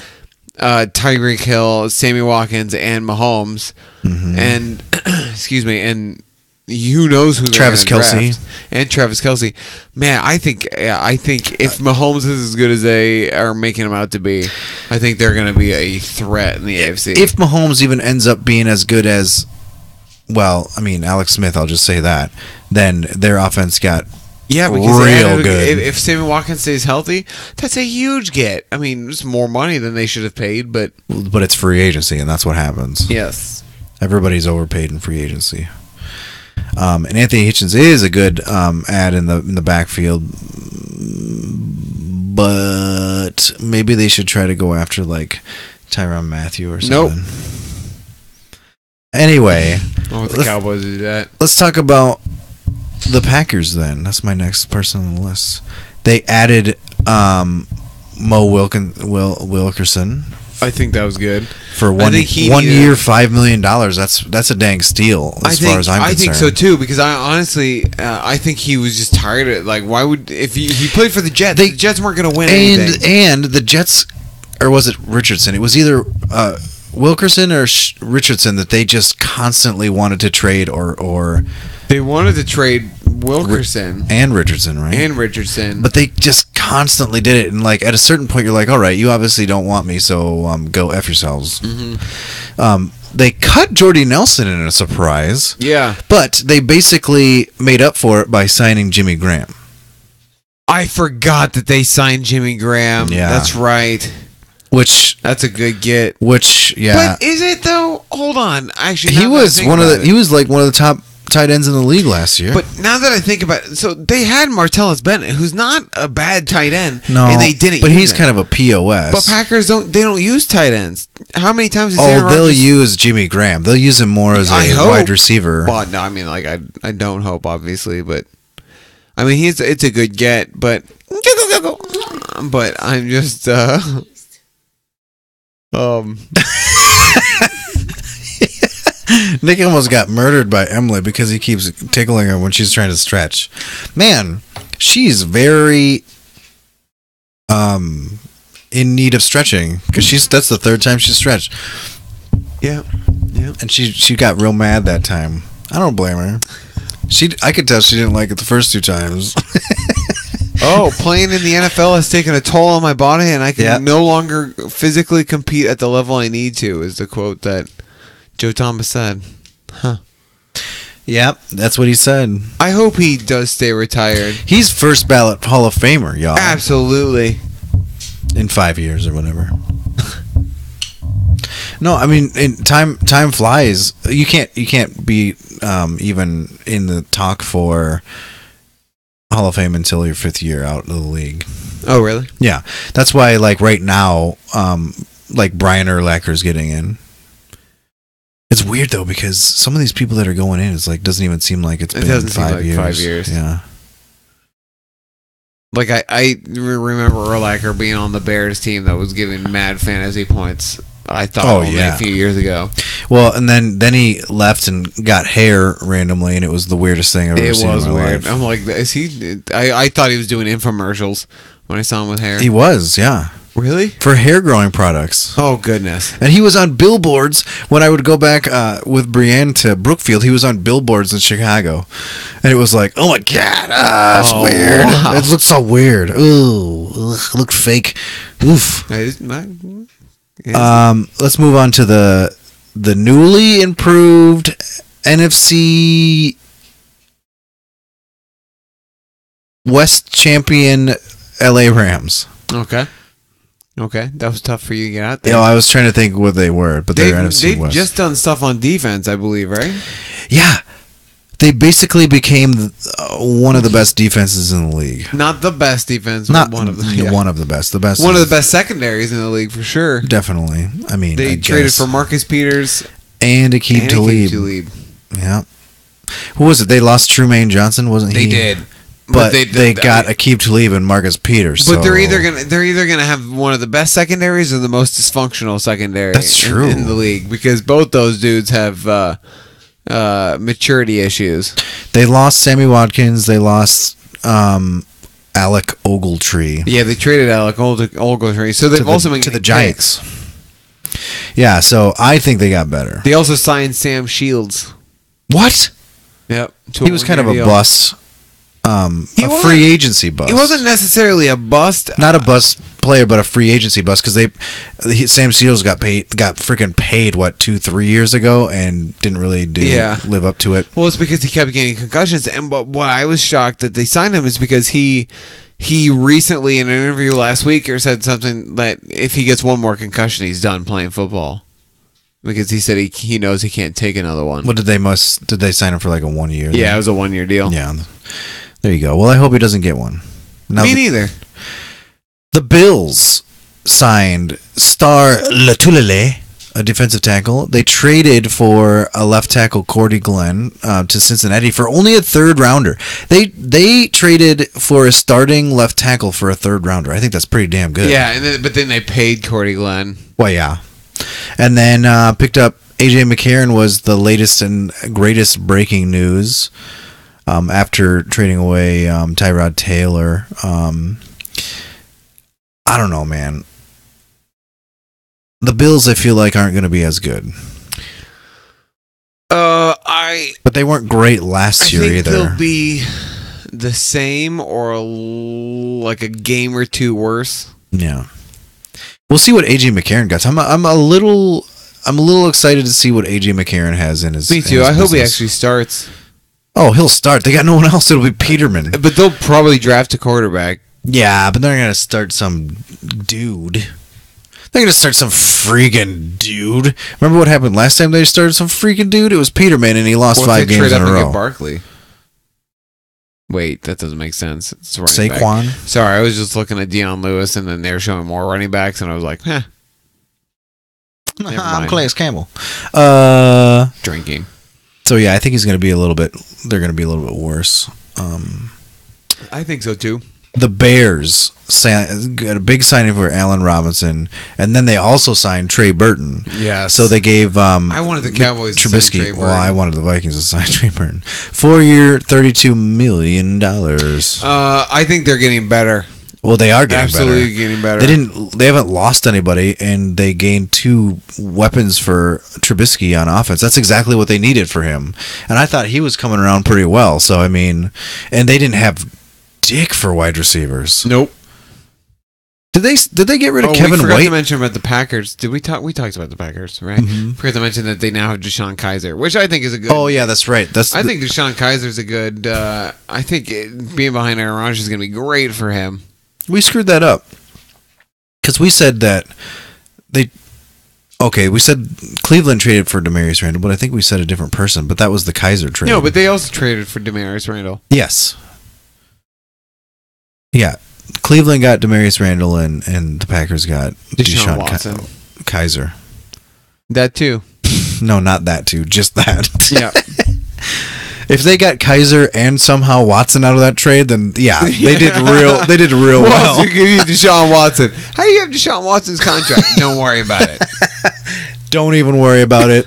Tyreek Hill, Sammy Watkins, and Mahomes, Mm-hmm. and excuse me, and who knows who they're Travis gonna Kelce. draft. And Travis Kelce. Man, I think if Mahomes is as good as they are making him out to be, I think they're going to be a threat in the AFC. if Mahomes even ends up being as good as, well, I mean, Alex Smith, I'll just say that, then their offense got yeah, because they real added good. If Sammy Watkins stays healthy, that's a huge get. I mean, it's more money than they should have paid, but it's free agency, and that's what happens. yes. Everybody's overpaid in free agency. And Anthony Hitchens is a good ad in the backfield, but maybe they should try to go after like Tyrann Mathieu or something. Anyway, Oh, the let's- Cowboys do that. let's talk about the Packers then. That's my next person on the list. They added Mo Wilkerson I think that was good. for I think he one needed- year, $5 million. That's a dang steal as far as I'm concerned. I think so too, because I honestly, I think he was just tired of it. Like, why would if he played for the Jets? The Jets weren't going to win anything. And the Jets, or was it Richardson? It was either Wilkerson or Richardson that they just constantly wanted to trade, or They wanted to trade Wilkerson and Richardson, right? and Richardson. But they just constantly did it, and like at a certain point, you're like, all right, you obviously don't want me, so go f yourselves. Mm-hmm. They cut Jordy Nelson in a surprise, yeah, but they basically made up for it by signing Jimmy Graham. I forgot that they signed Jimmy Graham. Yeah. That's right. Which That's a good get. yeah, But is it though? Hold on. Actually, he now that I was think one of about the it. he was like one of the top tight ends in the league last year. But now that I think about it, so they had Martellus Bennett, who's not a bad tight end. no, and they didn't. But use he's him. kind of a POS. But Packers don't use tight ends. How many times? Has Oh, Aaron they'll Rodgers- use Jimmy Graham. They'll use him more as I a hope. wide receiver. Well, no, I mean, like I don't hope, obviously, but I mean, it's a good get, but I'm just Nick almost got murdered by Emily because he keeps tickling her when she's trying to stretch. Man, she's very in need of stretching because that's the third time she's stretched, yeah. and she got real mad that time. I don't blame her. I could tell she didn't like it the first 2 times. Oh, playing in the NFL has taken a toll on my body, and I can Yeah. no longer physically compete at the level I need to. Is the quote that Joe Thomas said. Yep, that's what he said. I hope he does stay retired. He's first ballot Hall of Famer, y'all. Absolutely. In 5 years or whatever. No, I mean, time flies. You can't be even in the talk for Hall of Fame until your 5th year out of the league. Oh, really? Yeah, that's why like right now, like Brian Urlacher's getting in. It's weird though because some of these people that are going in, it's like doesn't even seem like it's been doesn't seem 5 like years. 5 years. Yeah. Like I remember Urlacher being on the Bears team that was giving mad fantasy points. I thought only a few years ago. Well, and then he left and got hair randomly, and it was the weirdest thing I've ever It seen was in my weird. life. I'm like, is he? I thought he was doing infomercials when I saw him with hair. He was, yeah, Really? for hair growing products. Oh goodness. And he was on billboards when I would go back with Brienne to Brookfield. He was on billboards in Chicago, and it was like, oh my god, that's Oh, weird. wow. It looks so weird. Ooh, ugh, looked fake. Oof. Let's move on to the newly improved NFC West champion LA Rams. Okay. Okay, that was tough for you to get out You there. know, I was trying to think what they were, but they're NFC They've West. just done stuff on defense, I believe, right? Yeah, they basically became one of the best defenses in the league. Not the best defense, Not but one of the one of the best. The best. one of the best secondaries in the league for sure. Definitely. I mean, They I traded guess. for Marcus Peters and Aqib and Talib. Talib. Yeah. Who was it? They lost Trumaine Johnson, wasn't he? They did, But they got Aqib Talib and Marcus Peters. But so- they're either gonna have one of the best secondaries or the most dysfunctional secondary. That's true. in the league because both those dudes have maturity issues. They lost Sammy Watkins. They lost Alec Ogletree. Yeah, they traded Alec Ogletree, so they've also been to the getting Giants. Yeah, so I think they got better. picks. They also signed Sam Shields. What? Yep, He was kind of a bust. A wasn't- free agency bust. He wasn't necessarily a bust. Not a bust player, but a free agency bust because Sam Shields got freaking paid 2-3 years ago and didn't really live up to it. Well, it's because he kept getting concussions, and what I was shocked that they signed him is because he recently in an interview last week said something that if he gets one more concussion, he's done playing football. Because he said he knows he can't take another one. What did they sign him for like a 1 year? Yeah, it was a 1 year deal. Yeah. There you go. Well, I hope he doesn't get one. Now Me neither. The Bills signed Star Latulele, a defensive tackle. They traded for a left tackle, Cordy Glenn, to Cincinnati for only a third rounder. They traded for a starting left tackle for a third rounder. I think that's pretty damn good. Yeah, but then they paid Cordy Glenn. Well, yeah. And then picked up AJ McCarron was the latest and greatest breaking news after trading away Tyrod Taylor. I don't know, man. The Bills, I feel like, aren't going to be as good. But they weren't great last year think either. they'll be the same or like a game or two worse. Yeah. We'll see what AJ McCarron got. I'm a little excited to see what AJ McCarron has in his. Me too. in his I hope he business. actually starts. Oh, he'll start. They got no one else. It'll be Peterman. But they'll probably draft a quarterback. Yeah, but they're gonna start some dude. They're gonna start some freaking dude. Remember what happened last time they started some freaking dude? It was Peterman, and he lost What if 5 they games trade in up a and get row. Barkley? Wait, that doesn't make sense. It's running back. Saquon. Sorry, I was just looking at Deion Lewis, and then they were showing more running backs, and I was like, Never I'm mind. Calais Campbell. drinking. So yeah, I think he's gonna be a little bit. They're gonna be a little bit worse. I think so too. The Bears got a big signing for Allen Robinson, and then they also signed Trey Burton. Yeah. So they gave I wanted the Cowboys to sign Trubisky. Trey Well, I Burton. wanted the Vikings to sign Trey Burton. 4-year, $32 million. I think they're getting better. Well, they are getting Absolutely better. getting better. They haven't lost anybody, and they gained 2 weapons for Trubisky on offense. That's exactly what they needed for him. And I thought he was coming around pretty well. So I mean, and they didn't have dick for wide receivers. Nope. Did they get rid of We Kevin forgot White? to mention about the Packers. Did we talk? We talked about the Packers, right? Forgot to mention that they now have Deshaun Kaiser, which I think is a good. Oh yeah, that's right. I think Deshaun Kaiser's a good. I think being behind Aaron Rodgers is going to be great for him. we screwed that up because we said that they. Okay, we said Cleveland traded for Demarius Randall, but I think we said a different person. But that was the Kaiser trade. No, but they also traded for Demarius Randall. yes, yeah. Cleveland got Demarius Randall, and the Packers got Deshaun Deshaun Watson. Kaiser. That too. No, not that too. Just that. Yeah. If they got Kaiser and somehow Watson out of that trade, then yeah, they did real well. Well, give you Deshaun Watson. How do you have Deshaun Watson's contract? Don't worry about it. Don't even worry about it.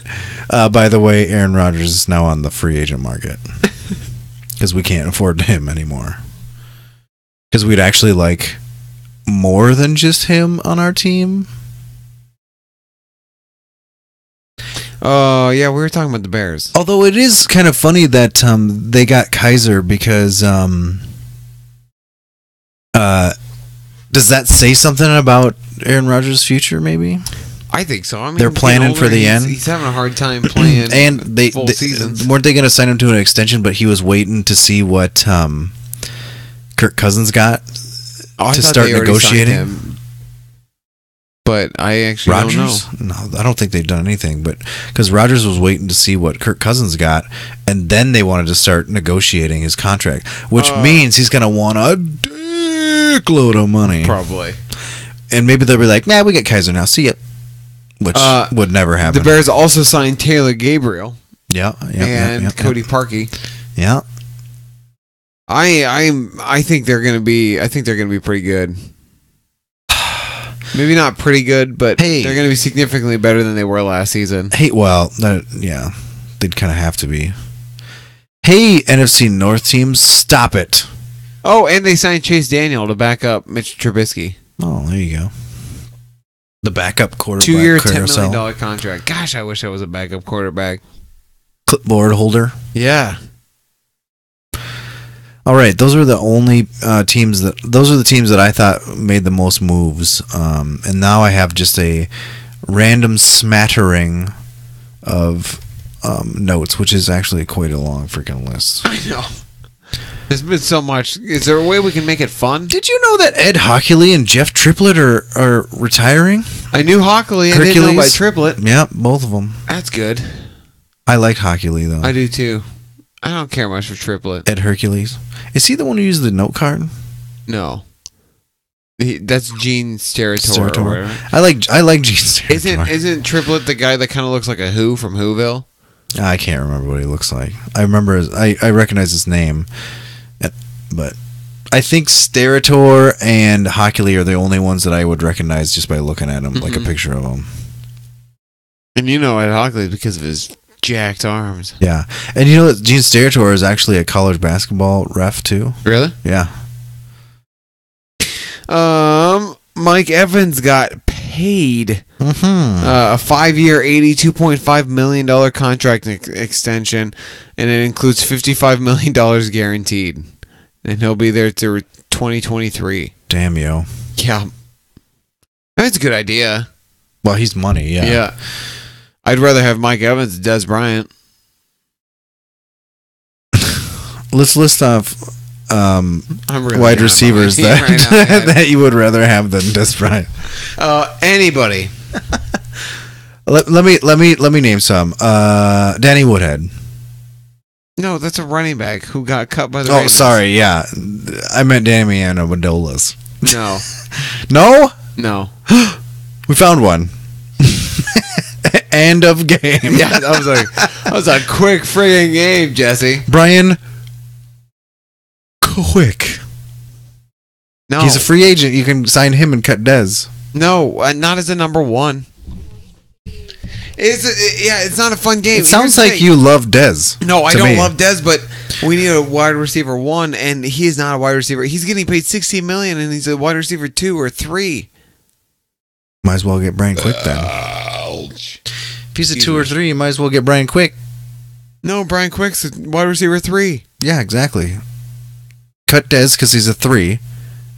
By the way, Aaron Rodgers is now on the free agent market because we can't afford him anymore. Because we'd actually like more than just him on our team. Oh, yeah, we were talking about the Bears. Although it is kind of funny that they got Kaiser because does that say something about Aaron Rodgers' future? Maybe I think so. I mean, they're planning for the end. He's having a hard time playing and they seasons. weren't they going to sign him to an extension? But he was waiting to see what Kirk Cousins got I to thought start they already signed negotiating. him, but I actually Rodgers? don't know. No, I don't think they've done anything. But because Rodgers was waiting to see what Kirk Cousins got, and then they wanted to start negotiating his contract, which means he's going to want a dickload of money. Probably. And maybe they'll be like, "Nah, we get Kaiser now. See ya," which would never happen. The Bears also signed Taylor Gabriel and Cody Parkey. Yeah. I think they're gonna be pretty good. Maybe not pretty good, but Hey. they're gonna be significantly better than they were last season. Hey, well, yeah, they'd kind of have to be. Hey, NFC North teams, stop it! Oh, and they signed Chase Daniel to back up Mitch Trubisky. Oh, there you go. The backup quarterback, 2-year, $10 carousel. million contract. Gosh, I wish I was a backup quarterback. Clipboard holder. Yeah. All right, those are the only teams that I thought made the most moves, and now I have just a random smattering of notes, which is actually quite a long freaking list. I know. There's been so much. Is there a way we can make it fun? Did you know that Ed Hockley and Jeff Triplett are retiring? I knew Hockley. I didn't know about Triplett. Yeah, both of them. That's good. I like Hockley though. I do too. I don't care much for Triplett. Ed Hercules. Is he the one who used the note card? No. That's Gene Steratore. Or whatever. I like Gene Steratore. Isn't Triplett the guy that kind of looks like a Who from Whoville? I can't remember what he looks like. I remember I recognize his name, but I think Steratore and Hockley are the only ones that I would recognize just by looking at him, like a picture of him. And you know Ed Hockley because of his jacked arms. Yeah, and you know that Gene Steratore is actually a college basketball ref too. Really? Yeah. Mike Evans got paid Mm-hmm. a 5-year, $82.5 million contract extension, and it includes $55 million guaranteed. And he'll be there through 2023. Damn yo. Yeah. That's a good idea. Well, he's money. Yeah. Yeah. I'd rather have Mike Evans than Des Bryant. Let's list off I'm really wide not receivers buying that right now, man. that you would rather have than Des Bryant. Anybody. Let me name some. Danny Woodhead. No, that's a running back who got cut by the Oh, Ravens. sorry. Yeah, I meant Danny Amendolas. No. No, No. we found one. End of game. Yeah, that was a quick friggin' game, Jesse. Brian Quick. No. He's a free agent. You can sign him and cut Dez. No, not as a number one. It's not a fun game. It sounds like you love Dez. No, I to don't me. love Dez, but we need a wide receiver 1, and he is not a wide receiver. He's getting paid $16 million, and he's a wide receiver 2 or 3. Might as well get Brian Quick then. Ouch. If he's a 2 or 3, you might as well get Brian Quick. No, Brian Quick's a wide receiver 3. Yeah, exactly. Cut Dez because he's a 3,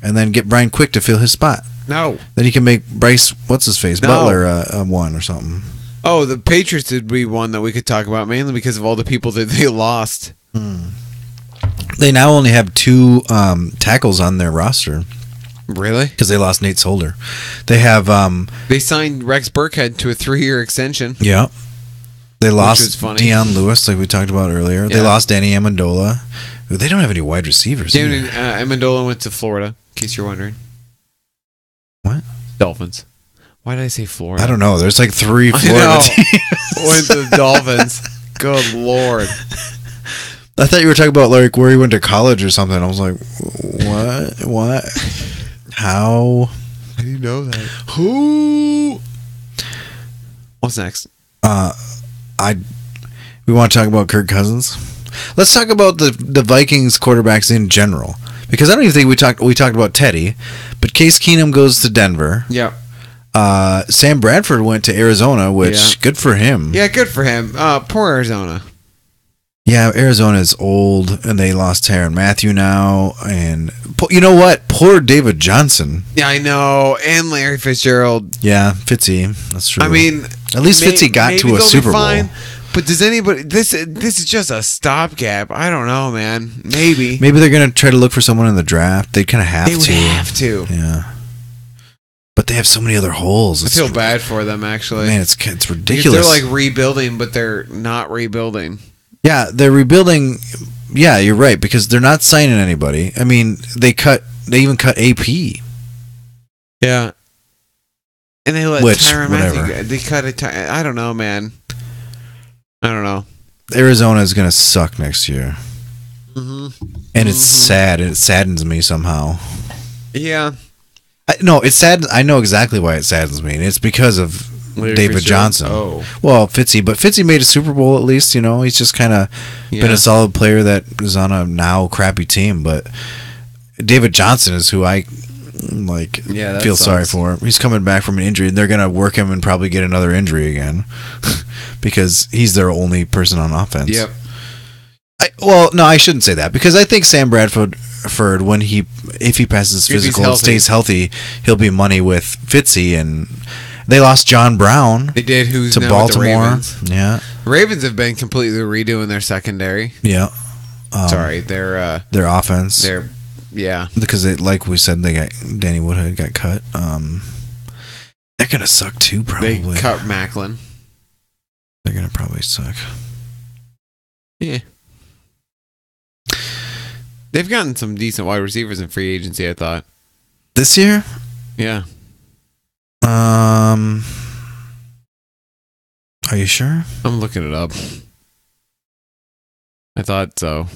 and then get Brian Quick to fill his spot. No. Then you can make Bryce, what's his face, No. Butler, a 1 or something. Oh, the Patriots would be one that we could talk about, mainly because of all the people that they lost. They now only have 2 tackles on their roster Really? because they lost Nate Solder. They have, They signed Rex Burkhead to a 3-year extension. yeah. They was lost funny. Deion Lewis, like we talked about earlier. They Yeah. lost Danny Amendola. They don't have any wide receivers. David either. Amendola went to Florida, in case you're wondering. What? Dolphins. Why did I say Florida? I don't know. There's like 3 I Florida know. teams. Went to the Dolphins. Good Lord. I thought you were talking about like where he went to college or something. I was like, what? How? How do you know that? Who? What's next? We want to talk about Kirk Cousins. Let's talk about the Vikings quarterbacks in general, because I don't even think we talked about Teddy, but Case Keenum goes to Denver. Yep. Sam Bradford went to Arizona, which Yeah. good for him. Yeah, good for him. Poor Arizona. Yeah, Arizona is old, and they lost Tyrann Mathieu now, and you know what? Poor David Johnson. Yeah, I know. And Larry Fitzgerald. Yeah, Fitzy. That's true. I mean, at least Fitzy got maybe to a they'll be Super Bowl. fine, but does anybody? This is just a stopgap. I don't know, man. Maybe Maybe they're gonna try to look for someone in the draft. They kind of have they would to. have to. Yeah. But they have so many other holes. I feel bad for them, actually. Man, it's Because ridiculous. they're like rebuilding, but they're not rebuilding. Yeah, they're rebuilding. Yeah, you're right, because they're not signing anybody. I mean, they even cut AP. Yeah. And they let Which, Tyrann whatever. Mathieu. They cut it. I don't know, man. I don't know. Arizona is gonna suck next year, Mm-hmm. and it's sad. It saddens me somehow. Yeah. No, it's sad. I know exactly why it saddens me. And it's because of Larry David Fitzgerald? Johnson. Oh. Well, Fitzy, but Fitzy made a Super Bowl at least. You know, he's just kind of been Yeah. a solid player that is on a now crappy team. But David Johnson is who I like. Yeah, that feel sorry sucks. for. He's coming back from an injury, and they're gonna work him and probably get another injury again because he's their only person on offense. Yep. Well, no, I shouldn't say that, because I think Sam Bradford, if he passes If he's physical and healthy. stays healthy, he'll be money with Fitzy. And they lost John Brown They did. Who's to now Baltimore. With the Ravens. Yeah, Ravens have been completely redoing their secondary. yeah. Sorry, their Offense. yeah. Because like we said, they got Danny Woodhead got cut. They're gonna suck too, probably. They cut Macklin. They're gonna probably suck. Yeah. They've gotten some decent wide receivers in free agency, I thought. This year, Yeah. are you sure? I'm looking it up. I thought so.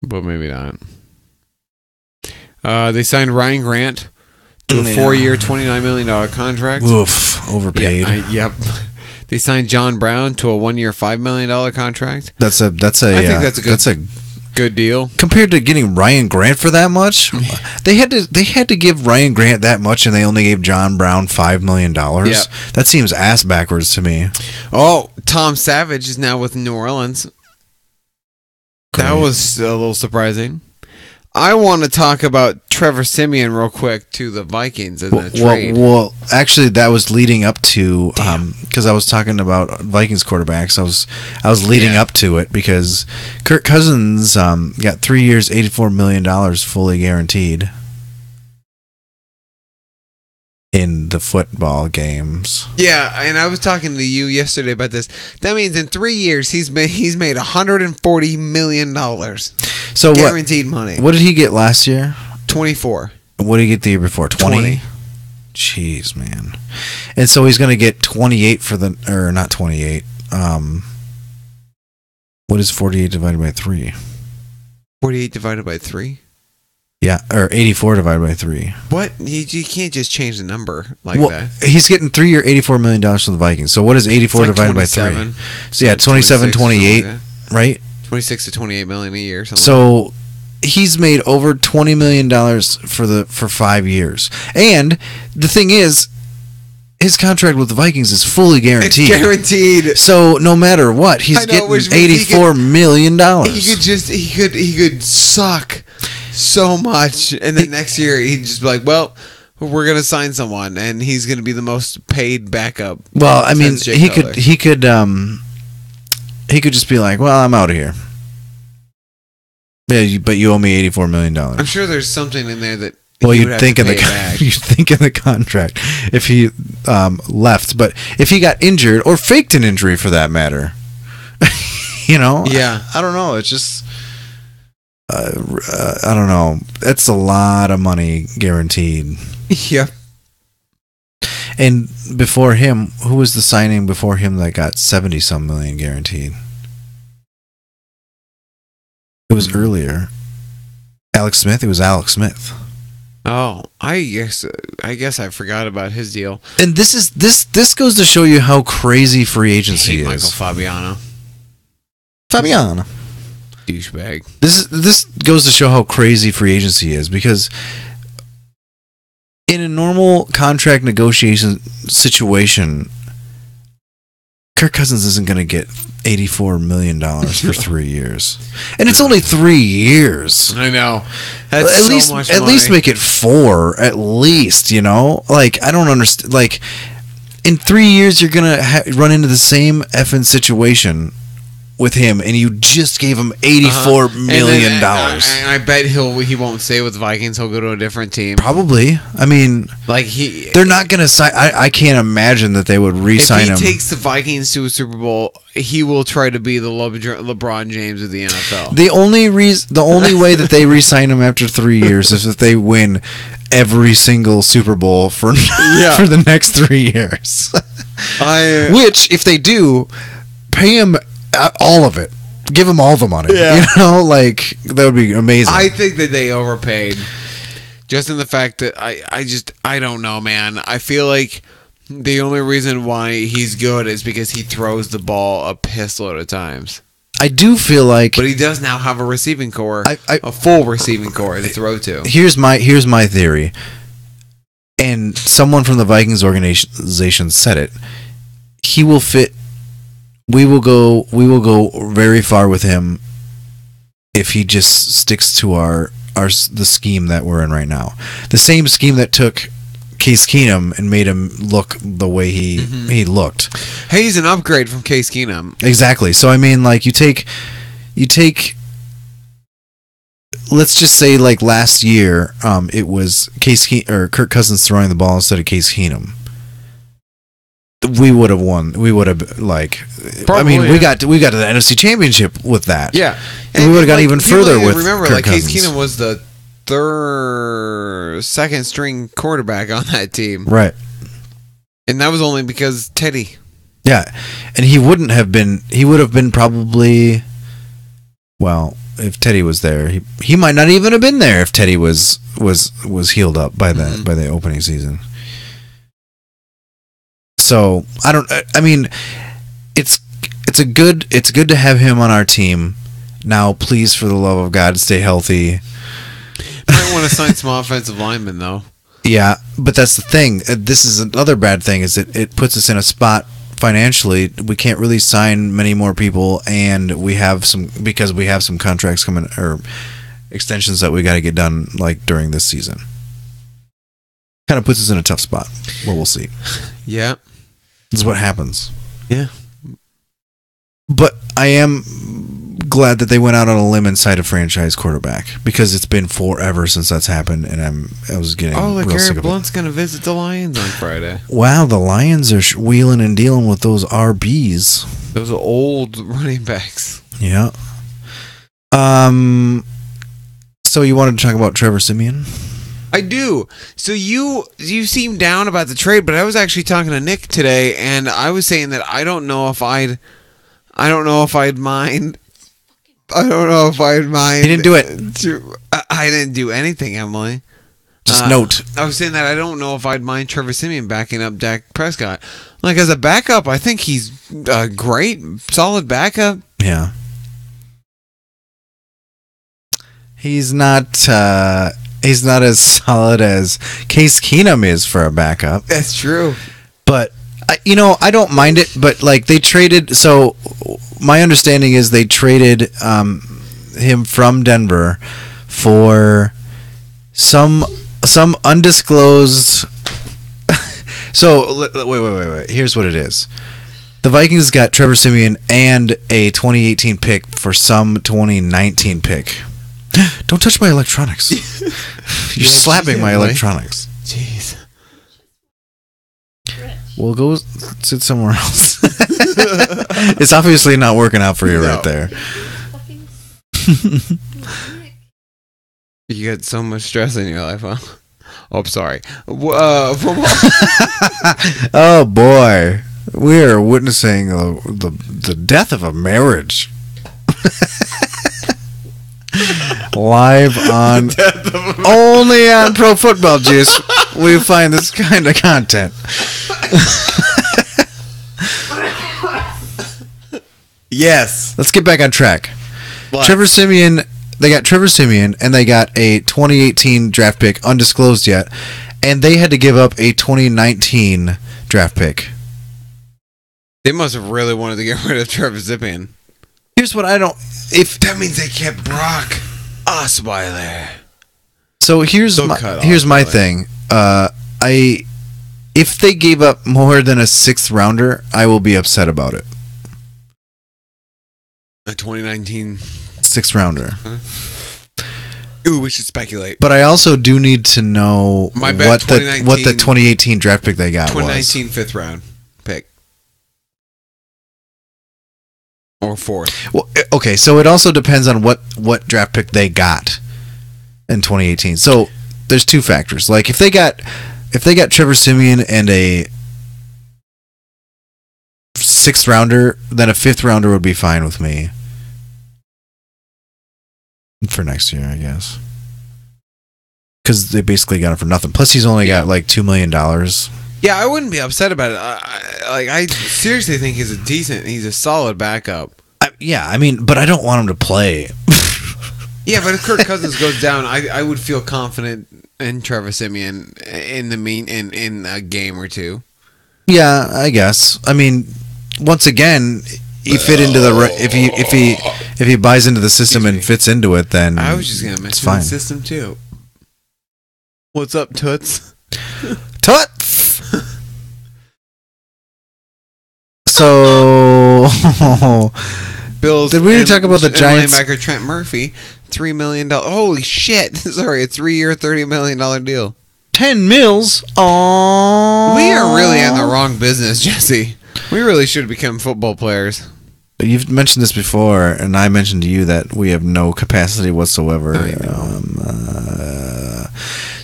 But maybe not. They signed Ryan Grant to a Yeah. 4-year, $29 million contract. Oof, overpaid. Yep. They signed John Brown to a 1-year, $5 million contract. That's a. I think that's a good- That's a Good deal. compared to getting Ryan Grant for that much. They had to give Ryan Grant that much, and they only gave John Brown $5 million. Yep. That seems ass backwards to me. Oh, Tom Savage is now with New Orleans. That Great. was a little surprising. I want to talk about Trevor Siemian real quick to the Vikings in the trade. Well, actually, that was leading up to because I was talking about Vikings quarterbacks. I was leading Yeah. up to it because Kirk Cousins got 3 years, $84 million fully guaranteed in the football games. Yeah, and I was talking to you yesterday about this. That means in 3 years he's made $140 million So guaranteed money. What did he get last year? 24. What did he get the year before? 20? Jeez, man. And so he's going to get 28 or not 28. What is 48 divided by 3? 48 divided by 3. Yeah, or 84 divided by 3. What? You can't just change the number like Well, that. he's getting 3 year $84 million from the Vikings. So what is 84 It's like divided by 27. 3? So yeah, 27, 28, right? 26 to 28 million a year. Something So he's made over $20 million for 5 years. And the thing is, his contract with the Vikings is fully guaranteed. It's guaranteed. So no matter what, he's I know, getting which means $84 million. He could suck so much, and then next year he'd just be like, well, we're gonna sign someone, and he's gonna be the most paid backup. Well, I mean, since Jay he Cutler. could just be like, well, I'm out of here. Yeah, but you owe me $84 million. I'm sure there's something in there that. Well, he would you'd have think to in the pay back. you'd think in the contract if he left, but if he got injured or faked an injury for that matter, Yeah. I don't know. It's just I don't know. That's a lot of money guaranteed. Yep. And before him, who was the signing before him that got 70-some million guaranteed? It was earlier. Alex Smith. It was Alex Smith. Oh, I guess I forgot about his deal. And this goes to show you how crazy free agency Michael is. Fabiano, Fabiano. douchebag. This goes to show how crazy free agency is, because in a normal contract negotiation situation, Kirk Cousins isn't going to get $84 million for 3 years, and it's only 3 years. I know. That's At least, much at money. least make it 4. At least, you know. Like, I don't understand. Like, in 3 years, you're gonna run into the same effing situation with him, and you just gave him $84 million. And I bet he won't stay with the Vikings. He'll go to a different team. Probably. I mean, Like they're not gonna sign. I can't imagine that they would re-sign if him. he takes the Vikings to a Super Bowl, he will try to be the LeBron James of the NFL. The only way that they re-sign him after 3 years is if they win every single Super Bowl for for the next 3 years. Which, if they do, pay him all of it. Give him all the money. Yeah. You know, like, that would be amazing. I think that they overpaid. Just in the fact that I don't know, man. I feel like the only reason why he's good is because he throws the ball a piss load of times. I do feel like But he does now have a receiving core, I- a full receiving core to throw to. here's my theory, and someone from the Vikings organization said it. He will fit. We will go very far with him if he just sticks to the scheme that we're in right now. The same scheme that took Case Keenum and made him look the way he looked. Hey, he's an upgrade from Case Keenum. Exactly. So I mean, like, you take let's just say, like, last year, it was Kirk Cousins throwing the ball instead of Case Keenum. We would have won. We would have, like, Probably, I mean, yeah. we got to the NFC Championship with that. Yeah, And we would have gone even people further need to with remember, Kirk like, Case Cousins. Keenum was the second string quarterback on that team, Right. and that was only because Teddy. Yeah, and he would have been probably, well, if Teddy was there, he might not even have been there if Teddy was healed up by the opening season. So I mean, it's good to have him on our team. Now, please, for the love of God, stay healthy. Might want to sign some offensive linemen though. Yeah, but that's the thing. This is another bad thing, is that it puts us in a spot financially. We can't really sign many more people, and we have some contracts coming, or extensions that we got to get done, like, during this season. Kind of puts us in a tough spot. Well, we'll see. Yeah. This is what happens. Yeah. But I am glad that they went out on a limb and signed a franchise quarterback, because it's been forever since that's happened, and I was getting Oh, like real sick Garrett of Blunt's gonna visit the Lions on Friday. it. Wow, the Lions are wheeling and dealing with those RBs. Those are old running backs. Yeah. So you wanted to talk about Trevor Siemian? I do. So you seem down about the trade, but I was actually talking to Nick today, and I was saying that I don't know if I'd mind. I don't know if I'd mind. He didn't do it. I didn't do anything, Emily. Just note. I was saying that I don't know if I'd mind Trevor Siemian backing up Dak Prescott. Like, as a backup, I think he's a great, solid backup. Yeah. He's not as solid as Case Keenum is for a backup. That's true. But I don't mind it. But, like, they traded. So my understanding is they traded him from Denver for some undisclosed. So wait. Here's what it is. The Vikings got Trevor Siemian and a 2018 pick for some 2019 pick. Don't touch my electronics. You're slapping my electronics. Jeez. We'll go sit somewhere else. It's obviously not working out for you right there. Fucking Nick. You got so much stress in your life, huh? Oh, I'm sorry. Football. Oh boy, we are witnessing the death of a marriage. Live on only on Pro Football Juice. We find this kind of content. Yes. Let's get back on track. What? Trevor Siemian. They got Trevor Siemian, and they got a 2018 draft pick, undisclosed yet, and they had to give up a 2019 draft pick. They must have really wanted to get rid of Trevor Siemian. Here's what I don't. If That means they kept Brock Osweiler. so, here's They'll my cut here's my Osweiler. thing. If they gave up more than a 6th rounder, I will be upset about it. A 2019. 6th rounder. Ooh, we should speculate. But I also do need to know My bet, what the 2018 draft pick they got was. 2019 5th round pick. Or 4th. Well, okay, so it also depends on what draft pick they got in 2018. So there's two factors. Like if they got Trevor Siemian and a 6th rounder, then a 5th rounder would be fine with me for next year, I guess. Because they basically got him for nothing. Plus, he's only got like $2 million. Yeah, I wouldn't be upset about it. I seriously think he's a solid backup. I mean, but I don't want him to play. Yeah, but if Kirk Cousins goes down, I would feel confident in Trevor Siemian in a game or two. Yeah, I guess. I mean, once again, he fit into the if he buys into the system and fits into it, then I was just gonna it's mention fine. the system too. What's up, Toots? Tuts. So, Bills. Did we already talk about the and Giants? Linebacker Trent Murphy, $3 million. Holy shit! Sorry, a 3-year, $30 million deal. 10 mils. Oh, We are really in the wrong business, Jesse. We really should become football players. You've mentioned this before, and I mentioned to you that we have no capacity whatsoever. I know.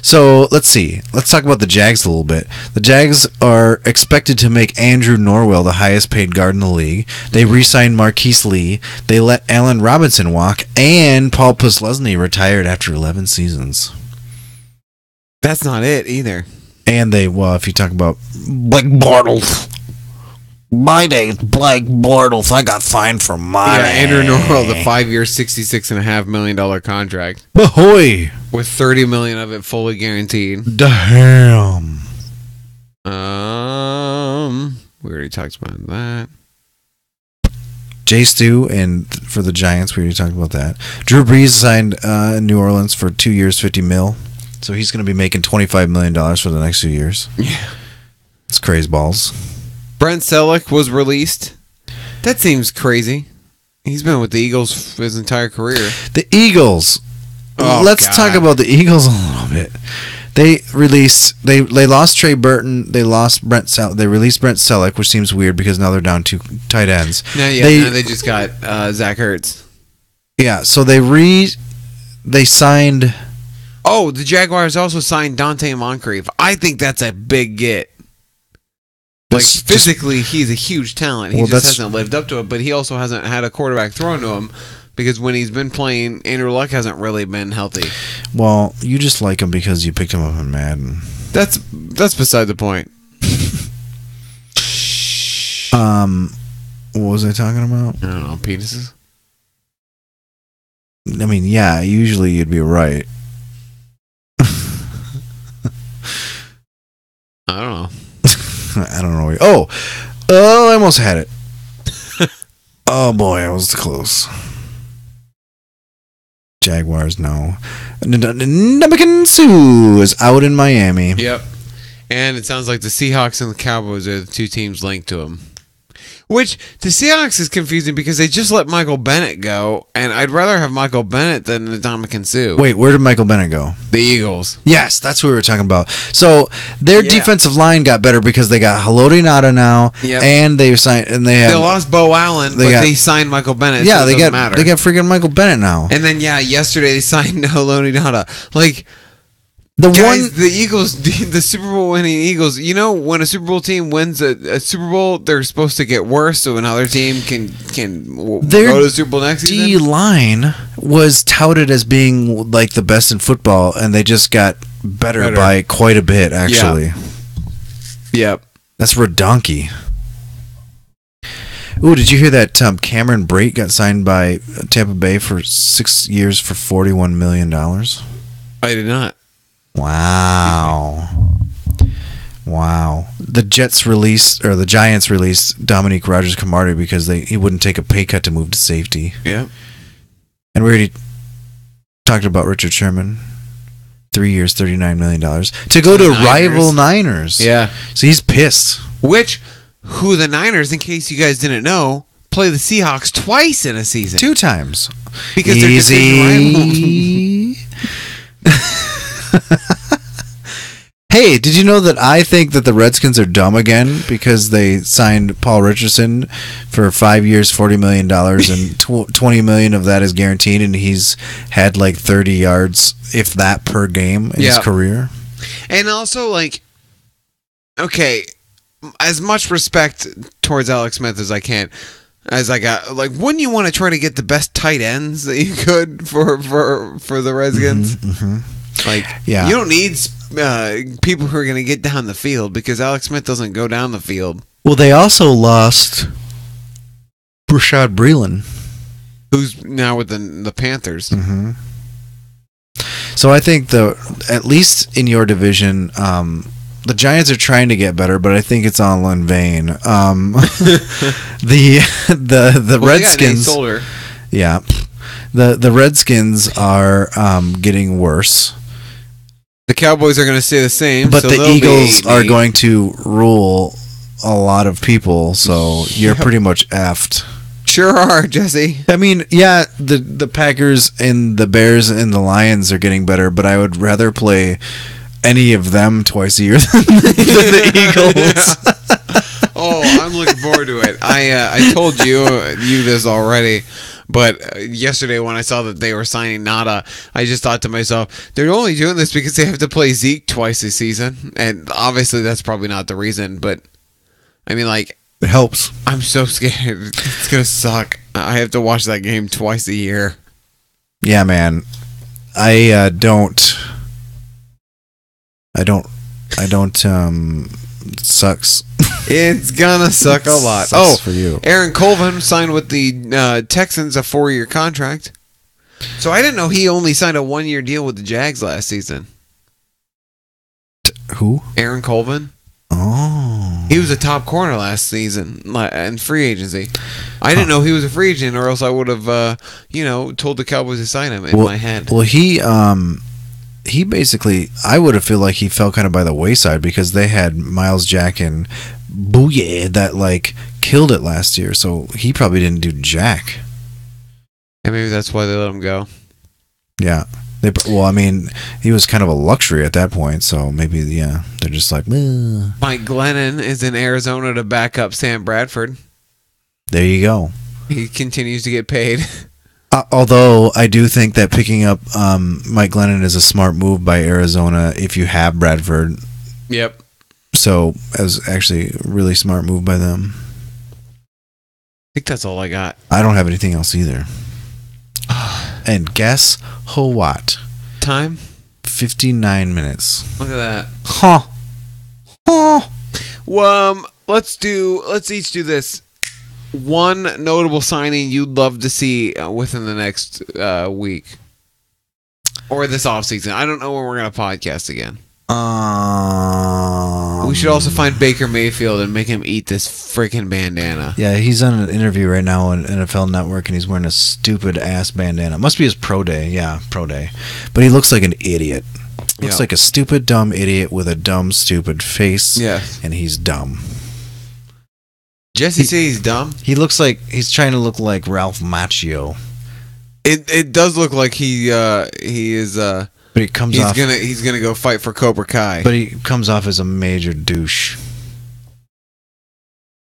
So let's see. Let's talk about the Jags a little bit. The Jags are expected to make Andrew Norwell the highest paid guard in the league. They re-signed Marquise Lee. They let Allen Robinson walk, and Paul Posluszny retired after 11 seasons. That's not it either. And if you talk about Blake Bortles. My name's Blake Bortles. I got fined for money. Yeah, Andrew Norwell, the 5-year, $66.5 million contract Ahoy! with $30 million of it fully guaranteed. Damn. We already talked about that. Jay Stu, and for the Giants, we already talked about that. Drew Brees signed in New Orleans for 2 years, $50 million. So he's going to be making $25 million for the next 2 years. Yeah. It's crazy balls. Brent Selleck was released. That seems crazy. He's been with the Eagles for his entire career. The Eagles. Oh, Let's God. talk about the Eagles a little bit. They lost Trey Burton. They lost Brent Selleck. They released Brent Selleck, which seems weird because now they're down 2 tight ends. No, they just got Zach Ertz. Yeah, so they signed. Oh, the Jaguars also signed Dante Moncrief. I think that's a big get. Like, That's just- physically, he's a huge talent. He Well, just that's- hasn't lived up to it, but he also hasn't had a quarterback thrown to him because when he's been playing, Andrew Luck hasn't really been healthy. Well, you just like him because you picked him up in Madden. That's beside the point. What was I talking about? I don't know, penises? I mean, yeah, usually you'd be right. I don't know. I don't know. Oh, I almost had it. Oh boy, I was close. Jaguars, no. Ndamukong Suh is out in Miami. Yep. And it sounds like the Seahawks and the Cowboys are the two teams linked to him. Which, the Seahawks is confusing because they just let Michael Bennett go, and I'd rather have Michael Bennett than Ndamukong Suh. Wait, where did Michael Bennett go? The Eagles. Yes, that's what we were talking about. So their Yeah. defensive line got better because they got Haloti Nada now, Yep. and they signed, and they They have, lost Bo Allen, they but got- they signed Michael Bennett. yeah, so it they doesn't got matter. they got freaking Michael Bennett now. And then, yesterday they signed Haloti Nada. Like, The Guys, one the Eagles, the Super Bowl winning Eagles. You know, when a Super Bowl team wins a Super Bowl, they're supposed to get worse, so another team can Their go to the Super Bowl next D season. line was touted as being like the best in football, and they just got better. By quite a bit, actually. Yep. That's redonky. Ooh, did you hear that Cameron Brate got signed by Tampa Bay for 6 years for $41 million? I did not. Wow. Wow. The Giants released Dominique Rodgers-Cromartie because he wouldn't take a pay cut to move to safety. Yep. And we already talked about Richard Sherman. 3 years, $39 million. To go to rival Niners. Yeah. So he's pissed. Who the Niners, in case you guys didn't know, play the Seahawks twice in a season. 2 times. Because they're easy. Hey, did you know that I think that the Redskins are dumb again because they signed Paul Richardson for 5 years, $40 million, and $20 million of that is guaranteed, and he's had like 30 yards, if that, per game in his career. And also, like, okay, as much respect towards Alex Smith as I can, as I got, like, wouldn't you want to try to get the best tight ends that you could for the Redskins? Like, yeah. You don't need people who are going to get down the field because Alex Smith doesn't go down the field. Well, they also lost Rashad Breeland, who's now with the Panthers. Mm-hmm. So I think at least in your division, the Giants are trying to get better, but I think it's all in vain. The Redskins, yeah, the Redskins are getting worse. The Cowboys are going to stay the same, but so the Eagles are going to rule a lot of people. So you're pretty much effed. Sure are, Jesse. I mean, yeah, the Packers and the Bears and the Lions are getting better, but I would rather play any of them twice a year than the Eagles. Oh, I'm looking forward to it. I told you this already, but yesterday when I saw that they were signing Nada, I just thought to myself, they're only doing this because they have to play Zeke twice a season, and obviously that's probably not the reason, but I mean, like, it helps. I'm so scared. It's gonna suck. I have to watch that game twice a year. Yeah, man. I don't. It sucks. It's gonna suck a lot. Sucks for you. Aaron Colvin signed with the Texans a 4-year contract. So I didn't know he only signed a 1-year deal with the Jags last season. Who? Aaron Colvin. Oh. He was a top corner last season in free agency. I didn't know he was a free agent, or else I would have, told the Cowboys to sign him in my head. Well, he basically, I would have feel like he fell kind of by the wayside because they had Miles Jack and Booyah that like killed it last year. So he probably didn't do jack. And maybe that's why they let him go. Yeah. I mean, he was kind of a luxury at that point, so maybe, yeah, they're just like, meh. Mike Glennon is in Arizona to back up Sam Bradford. There you go. He continues to get paid. Although I do think that picking up Mike Glennon is a smart move by Arizona if you have Bradford. Yep. So it was actually a really smart move by them. I think that's all I got. I don't have anything else either. And guess what? Time? 59 minutes. Look at that. Huh. Well, let's each do this. One notable signing you'd love to see within the next week. Or this offseason. I don't know when we're going to podcast again. We should also find Baker Mayfield and make him eat this freaking bandana. Yeah, he's on an interview right now on NFL Network, and he's wearing a stupid ass bandana. Must be his pro day. Yeah, pro day. But he looks like an idiot. Looks like a stupid, dumb idiot with a dumb, stupid face. Yeah. And he's dumb. Jesse say he's dumb? He looks like he's trying to look like Ralph Macchio. It does look like he is. But he comes off. He's gonna go fight for Cobra Kai. But he comes off as a major douche.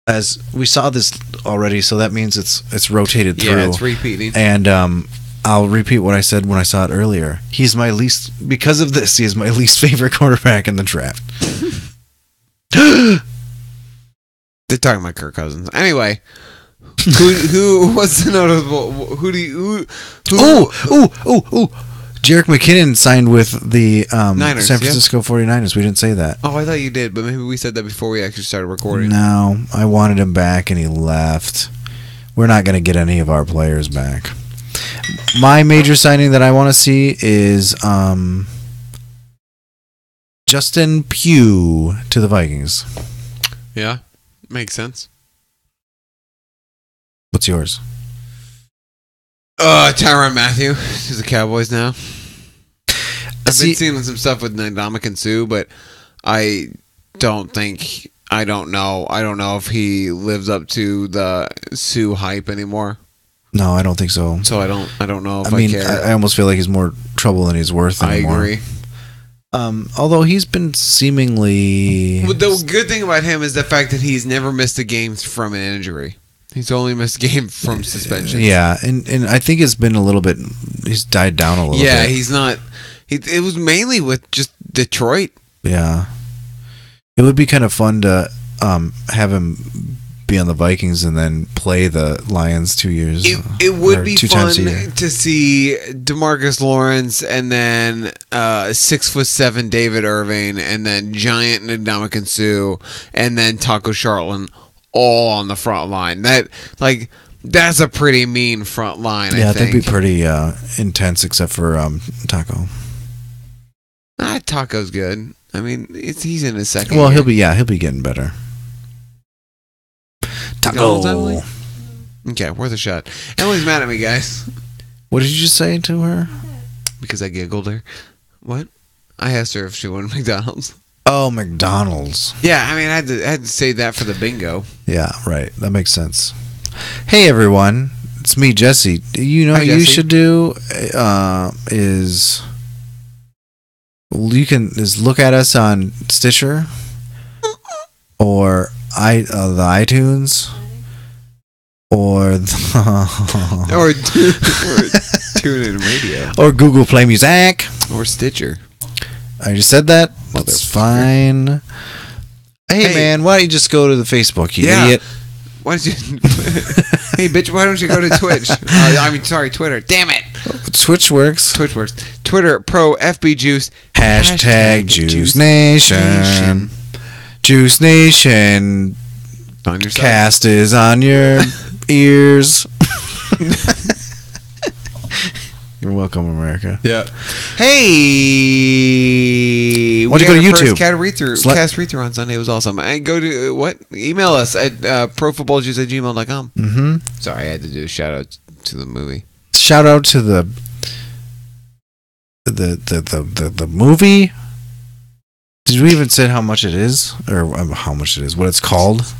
As we saw this already, so that means it's rotated through. Yeah, it's repeating. And I'll repeat what I said when I saw it earlier. He's my least, because of this, he is my least favorite quarterback in the draft. They're talking about Kirk Cousins. Anyway, who what's the notable? Who do you? Who? Ooh. Jerick McKinnon signed with the Niners, San Francisco 49ers. We didn't say that. Oh, I thought you did, but maybe we said that before we actually started recording. No, I wanted him back and he left. We're not going to get any of our players back. My major signing that I want to see is Justin Pugh to the Vikings. Yeah, makes sense. What's yours? Tyrann Mathieu to the Cowboys now. I've See- been seeing some stuff with Ndamukong Suh, but I don't know if he lives up to the Sue hype anymore. No, I don't think so. So I don't know if I mean, care. I almost feel like he's more trouble than he's worth I anymore. agree. Although he's been seemingly... But the good thing about him is the fact that he's never missed a game from an injury. He's only missed a game from suspension. Yeah, and I think it's been a little bit... He's died down a little bit. Yeah, he's not... It was mainly with just Detroit. Yeah. It would be kind of fun to have him be on the Vikings and then play the Lions 2 years. It would or be 2 fun times a year. to see DeMarcus Lawrence and then 6'7" David Irving and then giant Ndamukong Suh and then Taco Charlton all on the front line. That's a pretty mean front line. Yeah, I that'd think. be pretty intense, except for Taco. Taco's good. I mean, he's in his second. Well, year. he'll be getting better. McDonald's, Taco. Emily? Okay, worth a shot. Emily's mad at me, guys, What did you just say to her? because I giggled her. What? I asked her if she wanted McDonald's. Oh, McDonald's. Yeah, I mean, I had to say that for the bingo. Yeah, right. That makes sense. Hey, everyone. It's me, Jesse. You know Hi, what you Jesse. should do is look at us on Stitcher or the iTunes or Or tune in radio. or Google Play Music. Or Stitcher. I just said that. That's fine. Hey, Hey. man, why don't you just go to the Facebook, you Yeah. idiot? Why don't you... Hey, bitch, why don't you go to Twitch? Twitter. Damn it. Twitch works. Twitch works. Twitter, Pro FB Juice. Hashtag Juice Nation. Juice Nation On your side. cast is on your ears. You're welcome, America. Yeah. Hey, Why'd you go to YouTube? Cast read through on Sunday. It was awesome. And go to what? Email us at profootballjuice@gmail.com. Mm-hmm. Sorry, I had to do a shout out to the movie. Shout out to the movie. Did we even say how much it is, or how much it is? What it's called?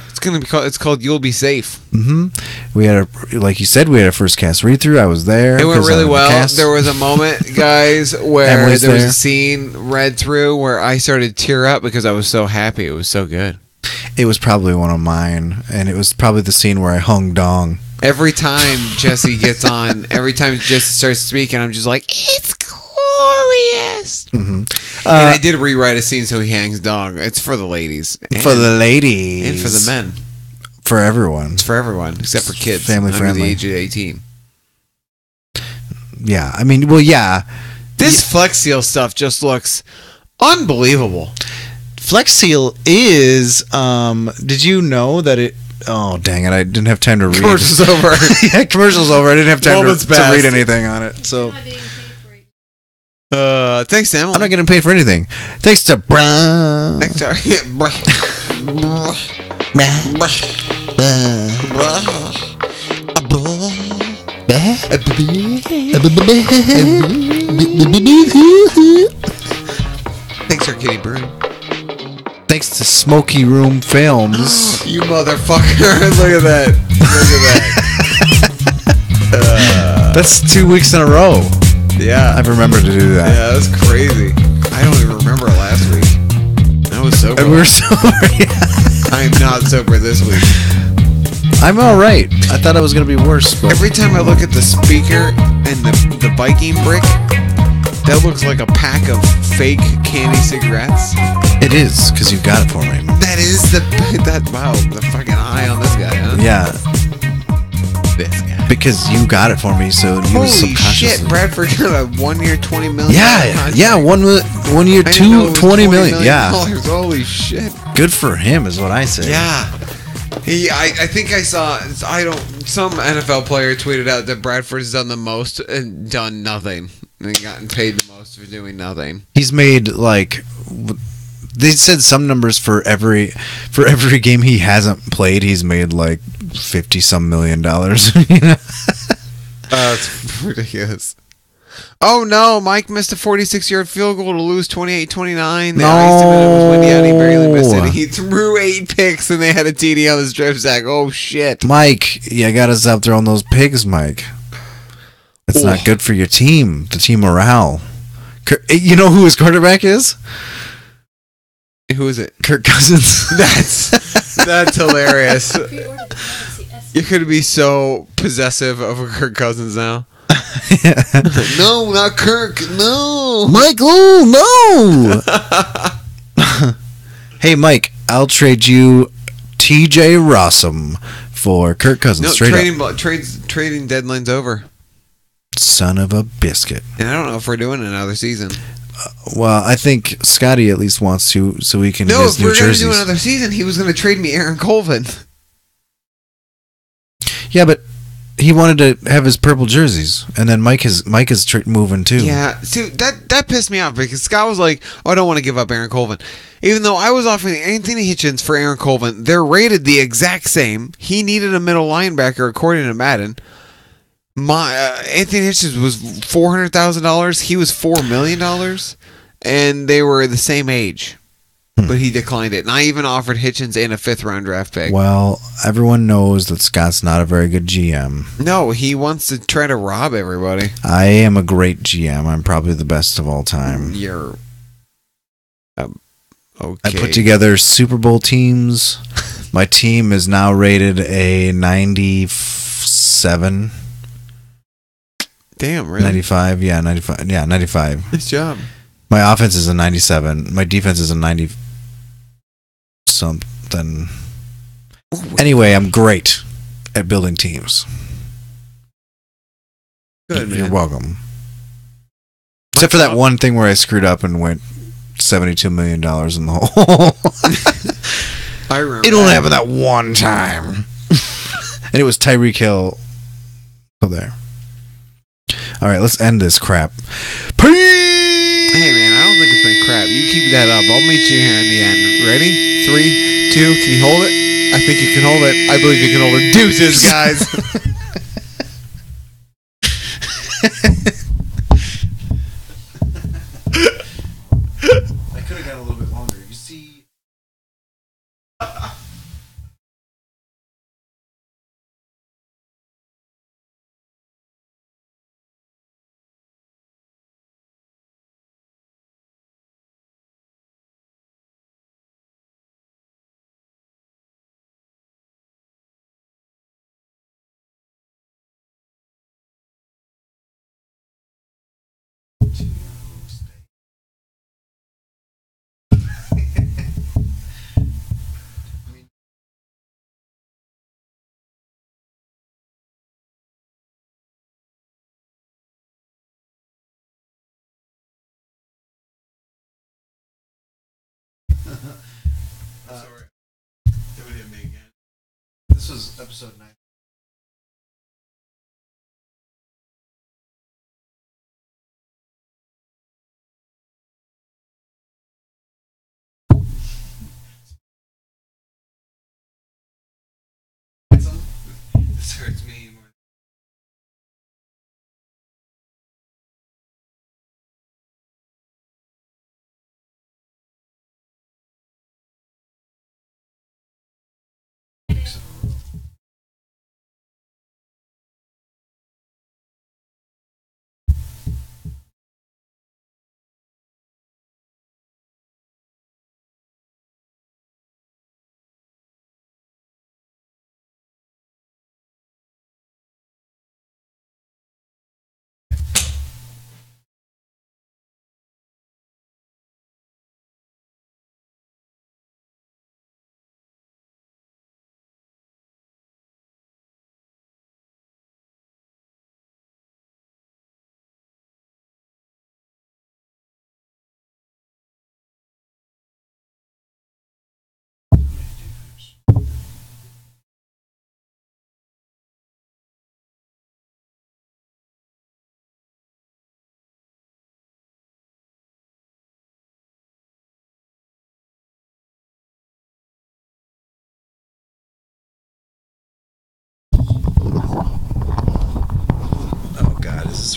It's gonna be called. It's called You'll Be Safe. Mm-hmm. We had like you said, we had a first cast read through. I was there. It went 'cause really I'm in the well. cast. There was a moment, guys, where Emily's there was there. a scene read through where I started to tear up because I was so happy. It was so good. It was probably one of mine, and it was probably the scene where I hung dong. Every time Jesse gets on, every time Jesse starts speaking, I'm just like, it's glorious. Mm-hmm. And I did rewrite a scene so he hangs dong. It's for the ladies. For the ladies. And for the men. For everyone. It's for everyone, except for kids. Family under friendly. the age of 18. Yeah. I mean, well, yeah. This Flex Seal stuff just looks unbelievable. Flex Seal is, did you know that it, oh, dang it. I didn't have time to read. Commercial's over. Yeah, commercial's over. I didn't have time Moments to passed. read anything on it. So Not getting paid for it. Thanks, Emily. I'm not getting paid for anything. Thanks to Brown. Thanks, Thanks, Kitty Broom. Thanks to Smoky Room Films. You motherfucker. Look at that. That's 2 weeks in a row. Yeah. I've remembered to do that. Yeah, that's crazy. I don't even remember last week. I was sober. And we were so I am not sober this week. I'm all right. I thought I was gonna be worse, but Every time I look at the speaker and the Viking brick, that looks like a pack of fake candy cigarettes. it is because you got it for me. That is the fucking eye on this guy, huh? Yeah, This guy. because you got it for me, so you was Holy subconsciously. shit, Bradford got a 1 year, $20 million. Yeah, contract. yeah, 1 year, I didn't know it was 20 million. Yeah, Holy shit. good for him is what I say. Yeah. I think I saw some NFL player tweeted out that Bradford's done the most and done nothing and gotten paid the most for doing nothing. He's made like they said some numbers for every game he hasn't played. He's made like $50-some million. You know? That's ridiculous. Oh no, Mike missed a 46-yard field goal to lose 28-29. The ice him and it was windy out. He barely missed it. He threw 8 picks and they had a TD on the strip sack. Oh shit. Mike, you gotta stop throwing those pigs, Mike. It's not good for your team, the team morale. You know who his quarterback is? Who is it? Kirk Cousins. That's hilarious. Pre-ordered the Galaxy S. You're gonna be so possessive of Kirk Cousins now. No, not Kirk. No. Michael, no. Hey, Mike, I'll trade you T.J. Rossum for Kirk Cousins. No, Straight up. trading deadline's over. Son of a biscuit. And I don't know if we're doing another season. Well, I think Scotty at least wants to, so he can No, get his if new we're going to jerseys. do another season, he was going to trade me Aaron Colvin. Yeah, but he wanted to have his purple jerseys, and then Mike is moving too. Yeah, see, that pissed me off because Scott was like, oh, I don't want to give up Aaron Colvin. Even though I was offering Anthony Hitchens for Aaron Colvin, they're rated the exact same. He needed a middle linebacker according to Madden. Anthony Hitchens was $400,000. He was $4 million, and they were the same age. But he declined it. And I even offered Hitchens and a 5th-round draft pick. Well, everyone knows that Scott's not a very good GM. No, he wants to try to rob everybody. I am a great GM. I'm probably the best of all time. You're okay. I put together Super Bowl teams. My team is now rated a 97. Damn, really? 95. Yeah, 95. Yeah, 95. Nice job. My offense is a 97. My defense is a 90 something. Anyway, I'm great at building teams. Good, You're man. welcome. Except for that one thing where I screwed up and went $72 million in the hole. I remember. It only happened that one time. And it was Tyreek Hill. Oh, there. All right, let's end this crap. Peace! Hey, man, I don't think it's been crap. You keep that up. I'll meet you here in the end. Ready? 3, 2. Can you hold it? I think you can hold it. I believe you can hold it. Deuces, guys. I could have got a little bit longer. You see... This was episode 9. This hurts me more.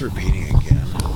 repeating again.